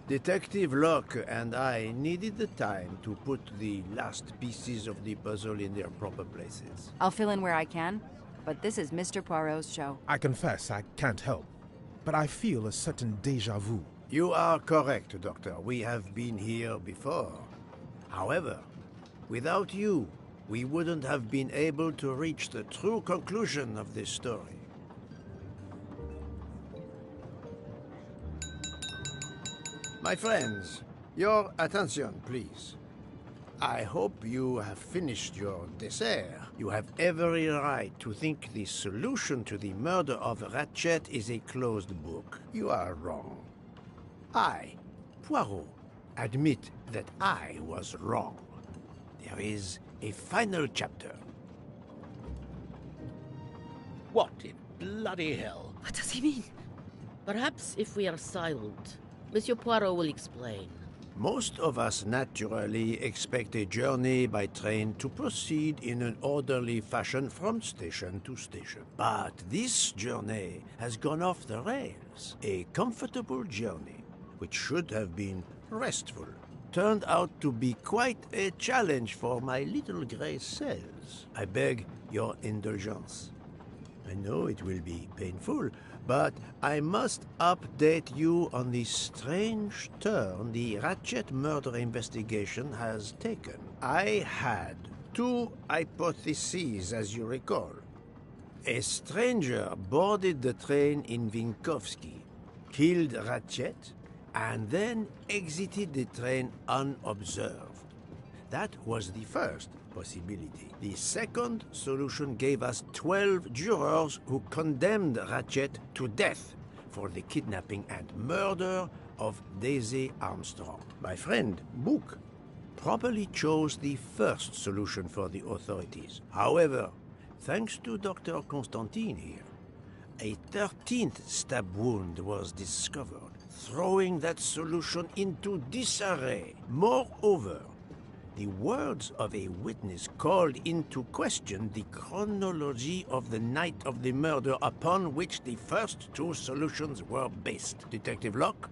Detective Locke and I needed the time to put the last pieces of the puzzle in their proper places. I'll fill in where I can, but this is Mr. Poirot's show. I confess I can't help, but I feel a certain déjà vu. You are correct, Doctor. We have been here before. However, without you, we wouldn't have been able to reach the true conclusion of this story. My friends, your attention, please. I hope you have finished your dessert. You have every right to think the solution to the murder of Ratchett is a closed book. You are wrong. I, Poirot, admit that I was wrong. There is a final chapter. What in bloody hell? What does he mean? Perhaps if we are silent, Monsieur Poirot will explain. Most of us naturally expect a journey by train to proceed in an orderly fashion from station to station. But this journey has gone off the rails. A comfortable journey, which should have been restful, turned out to be quite a challenge for my little gray cells. I beg your indulgence. I know it will be painful, but I must update you on the strange turn the Ratchett murder investigation has taken. I had two hypotheses, as you recall. A stranger boarded the train in Vinkovsky, killed Ratchett, and then exited the train unobserved. That was the first possibility. The second solution gave us 12 jurors who condemned Ratchett to death for the kidnapping and murder of Daisy Armstrong. My friend, Book, properly chose the first solution for the authorities. However, thanks to Dr. Constantine here, a 13th stab wound was discovered, throwing that solution into disarray. Moreover, the words of a witness called into question the chronology of the night of the murder upon which the first two solutions were based. Detective Locke?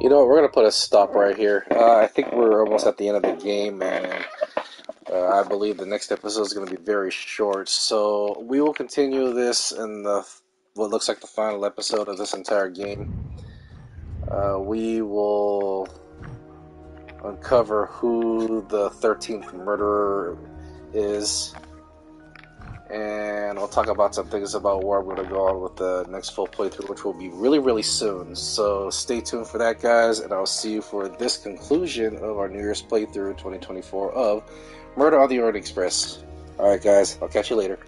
You know what, we're going to put a stop right here. I think we're almost at the end of the game, and I believe the next episode is going to be very short. So we will continue this in what looks like the final episode of this entire game. We will uncover who the 13th murderer is, and I'll talk about some things about where I'm going to go on with the next full playthrough, which will be really, really soon. So stay tuned for that, guys, and I'll see you for this conclusion of our New Year's playthrough 2024 of Murder on the Orient Express. Alright, guys, I'll catch you later.